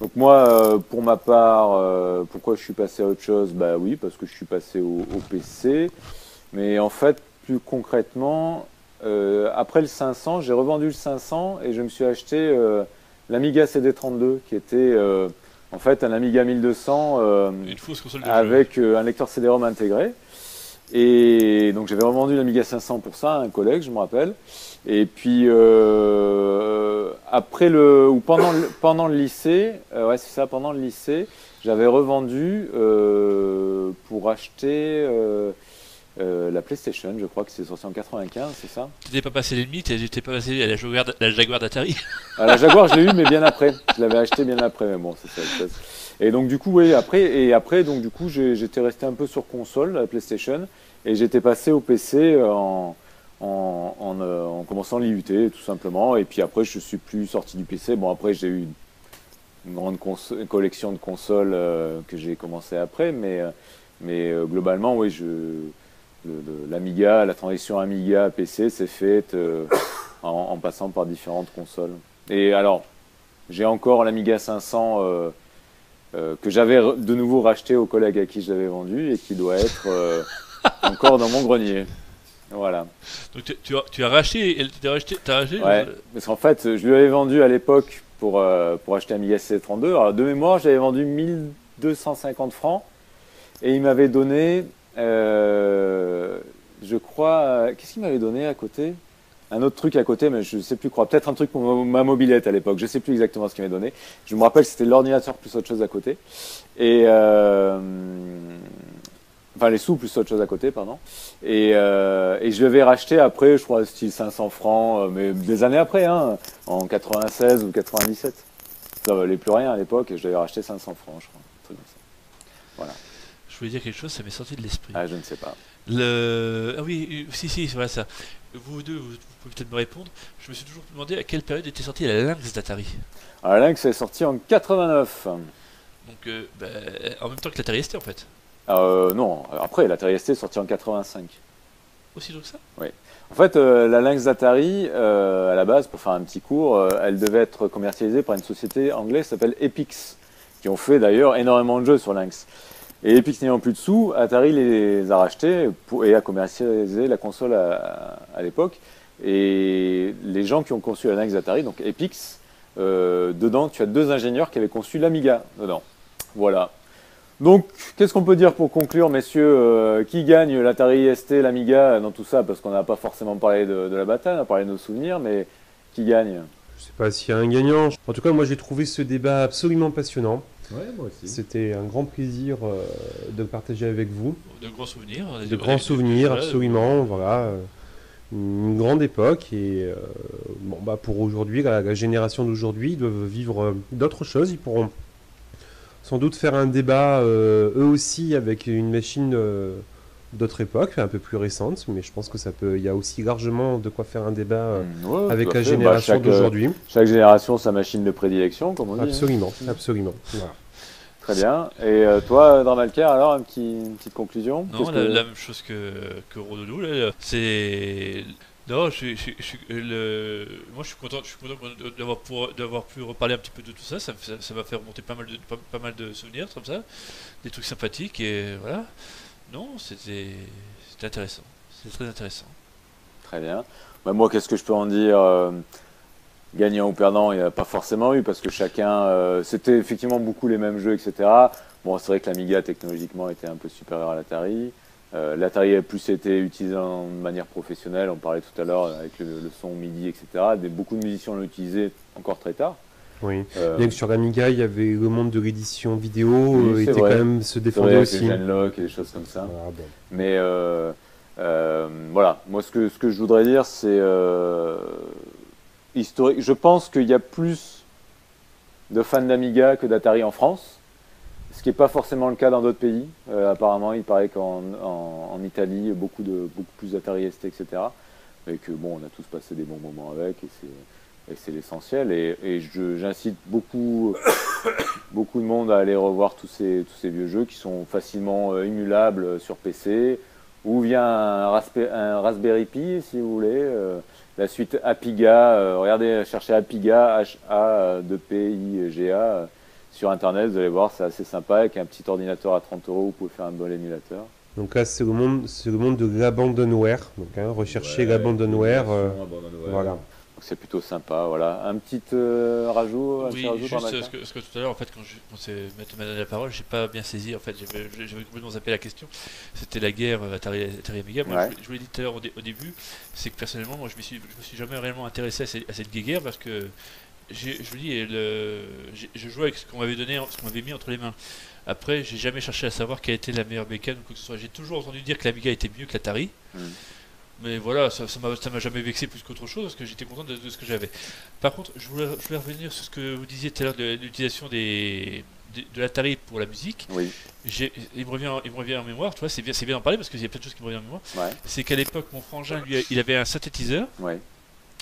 Donc moi, pour ma part, pourquoi je suis passé à autre chose? Bah oui, parce que je suis passé au PC. Mais en fait, plus concrètement, après le 500, j'ai revendu le 500 et je me suis acheté l'Amiga CD32, qui était en fait un Amiga 1200 avec un lecteur CD-ROM intégré. Et donc j'avais revendu l'Amiga 500 pour ça à un collègue, je me rappelle. Et puis après pendant le lycée, ouais c'est ça, pendant le lycée, j'avais revendu pour acheter la PlayStation, je crois que c'est sorti en 95, c'est ça? T'étais pas passé l'ennemi, t'étais pas passé à la Jaguar d'Atari. La Jaguar, je l'ai eu, mais bien après. Je l'avais acheté bien après, mais bon, c'est ça. Et donc du coup, oui, après, donc du coup, j'étais resté un peu sur console, la PlayStation, et j'étais passé au PC en commençant l'IUT, tout simplement. Et puis après, je suis plus sorti du PC. Bon, après, j'ai eu une grande collection de consoles que j'ai commencé après, mais globalement, oui, l'Amiga, la transition Amiga PC s'est faite en passant par différentes consoles. Et alors, j'ai encore l'Amiga 500 que j'avais de nouveau racheté au collègue à qui je l'avais vendu et qui doit être encore dans mon grenier. Voilà. Donc tu as racheté, t'as racheté. Ouais, parce qu'en fait, je lui avais vendu à l'époque pour acheter Amiga C32. Alors, de mémoire, j'avais vendu 1250 francs et il m'avait donné, je crois, qu'est-ce qu'il m'avait donné à côté? Un autre truc à côté, mais je ne sais plus quoi. Peut-être un truc pour ma mobilette à l'époque. Je ne sais plus exactement ce qu'il m'avait donné. Je me rappelle que c'était l'ordinateur plus autre chose à côté. Et enfin, les sous plus autre chose à côté, pardon. Et je l'avais racheté après, je crois, style 500 francs, mais des années après, hein, en 96 ou 97. Ça valait plus rien à l'époque, et je l'avais racheté 500 francs, je crois. Un truc comme ça. Voilà. Je voulais dire quelque chose, ça m'est sorti de l'esprit. Ah, je ne sais pas. Ah oui, si, c'est vrai ça. Vous deux, vous pouvez peut-être me répondre. Je me suis toujours demandé à quelle période était sortie la Lynx d'Atari. Alors, la Lynx est sortie en 89. Donc, en même temps que l'Atari ST en fait. Non, après, l'Atari ST est sorti en 85. Aussi tôt que ça? Oui. En fait, la Lynx d'Atari, à la base, pour faire un petit cours, elle devait être commercialisée par une société anglaise qui s'appelle Epix, qui ont fait d'ailleurs énormément de jeux sur Lynx. Et Epix n'ayant plus de sous, Atari les a rachetés et a commercialisé la console à l'époque. Et les gens qui ont conçu la Lynx d'Atari, donc Epix, dedans, tu as deux ingénieurs qui avaient conçu l'Amiga dedans. Voilà. Donc, qu'est-ce qu'on peut dire pour conclure, messieurs? Qui gagne, l'Atari ST, l'Amiga dans tout ça? Parce qu'on n'a pas forcément parlé de la bataille, on a parlé de nos souvenirs, mais qui gagne? Je sais pas s'il y a un gagnant. En tout cas, moi j'ai trouvé ce débat absolument passionnant. Ouais, moi aussi. C'était un grand plaisir de partager avec vous. De grands souvenirs. De grands souvenirs, absolument. Voilà. Une grande époque. Et bon, bah, pour aujourd'hui, la génération d'aujourd'hui doivent vivre d'autres choses. Ils pourront sans doute faire un débat eux aussi avec une machine d'autre époque, un peu plus récente, mais je pense que il y a aussi largement de quoi faire un débat Ouais, avec la fait. génération d'aujourd'hui. Chaque génération, sa machine de prédilection, comme on dit. Absolument, absolument. Voilà. Très bien. Et toi, Dramalker, alors, une petite conclusion? Non, la même chose que Rodoudou, là, c'est... Non, moi je suis content d'avoir pu reparler un petit peu de tout ça. Ça m'a fait remonter pas mal de souvenirs comme ça, des trucs sympathiques et voilà. Non, c'était intéressant, c'était très intéressant. Très bien. Bah, moi, qu'est-ce que je peux en dire? Gagnant ou perdant, il n'y a pas forcément eu parce que chacun, c'était effectivement beaucoup les mêmes jeux, etc. Bon, c'est vrai que l'Amiga technologiquement était un peu supérieur à l'Atari. L'Atari a plus été utilisé de manière professionnelle, on parlait tout à l'heure avec le son MIDI, etc. Beaucoup de musiciens l'ont utilisé encore très tard. Oui, bien que sur l'Amiga, il y avait le monde de l'édition vidéo, oui, était quand même se défendait aussi. Les Genlock et des choses comme ça. Ah, bon. Mais voilà, moi ce que je voudrais dire, c'est historique. Je pense qu'il y a plus de fans d'Amiga que d'Atari en France. Ce qui n'est pas forcément le cas dans d'autres pays. Apparemment, il paraît qu'en Italie, beaucoup plus d'Atari ST, etc. Et que bon, on a tous passé des bons moments avec, et c'est l'essentiel. Et j'incite beaucoup de monde à aller revoir tous ces vieux jeux qui sont facilement émulables sur PC, ou via un Raspberry Pi, si vous voulez. La suite Apiga, regardez, cherchez Apiga, H-A-2-P-I-G-A. Sur internet, vous allez voir, c'est assez sympa. Avec un petit ordinateur à 30 €, vous pouvez faire un bon émulateur. Donc là, c'est le monde de l'abandonware. Donc, rechercher l'abandonware. Voilà. Donc c'est plutôt sympa. Voilà. Un petit rajout. Oui, juste ce que tout à l'heure, en fait, quand tu m'as donné la parole, j'ai pas bien saisi. En fait, j'avais complètement zappé la question. C'était la guerre Atari Amiga. Moi, je vous l'ai dit tout à l'heure au début, c'est que personnellement, moi, je me suis jamais réellement intéressé à cette guerre parce que je vous dis, je jouais avec ce qu'on m'avait donné, ce qu'on m'avait mis entre les mains. Après, j'ai jamais cherché à savoir quelle était la meilleure bécane ou quoi que ce soit. J'ai toujours entendu dire que l'Amiga était mieux que l'Atari. Mais voilà, ça m'a jamais vexé plus qu'autre chose parce que j'étais content de ce que j'avais. Par contre, je voulais revenir sur ce que vous disiez tout à l'heure de l'utilisation de l'Atari pour la musique. Oui. Il me revient en mémoire, tu vois, c'est bien d'en parler parce qu'il y a plein de choses qui me reviennent en mémoire. Ouais. C'est qu'à l'époque, mon frangin, lui, il avait un synthétiseur. Ouais.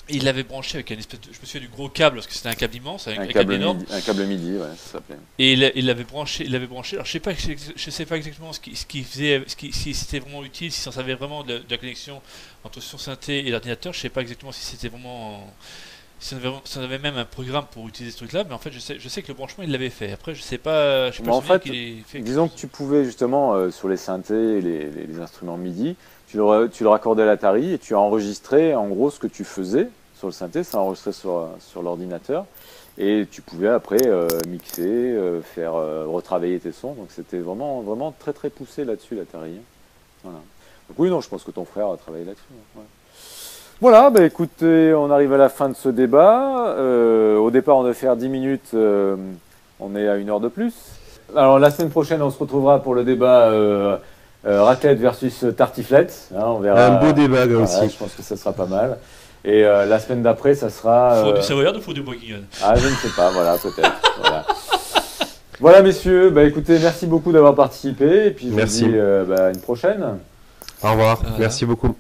Et il l'avait branché avec un espèce de, je me souviens du gros câble parce que c'était un câble immense, un câble câble énorme. un câble MIDI, ouais, ça s'appelait. Et il l'avait branché. Alors je sais pas exactement ce qu'il faisait, si c'était vraiment utile, si ça servait vraiment de la connexion entre son synthé et l'ordinateur. Je sais pas exactement si c'était vraiment, si on avait même un programme pour utiliser ce truc-là. Mais en fait, je sais que le branchement il l'avait fait. Après, je sais pas en fait, qu'il ait fait. Disons que tu pouvais justement sur les synthés, et les instruments MIDI. Tu le raccordais à l'Atari et tu enregistrais en gros ce que tu faisais sur le synthé, ça enregistrait sur l'ordinateur et tu pouvais après mixer, faire retravailler tes sons. Donc c'était vraiment, vraiment très très poussé là-dessus l'Atari. Voilà. Donc oui, non, je pense que ton frère a travaillé là-dessus. Ouais. Voilà, bah écoutez, on arrive à la fin de ce débat. Au départ, on devait faire 10 minutes, on est à 1 heure de plus. Alors la semaine prochaine, on se retrouvera pour le débat raclette versus tartiflette, hein, on verra. Un beau débat là aussi. Je pense que ça sera pas mal. Et la semaine d'après, ça sera. Faut du Savoyard ou faut du Bourguignon? Ah, je ne sais pas, voilà, peut-être. Voilà, messieurs, bah écoutez, merci beaucoup d'avoir participé. Et puis je vous dis une prochaine. Au revoir, merci beaucoup.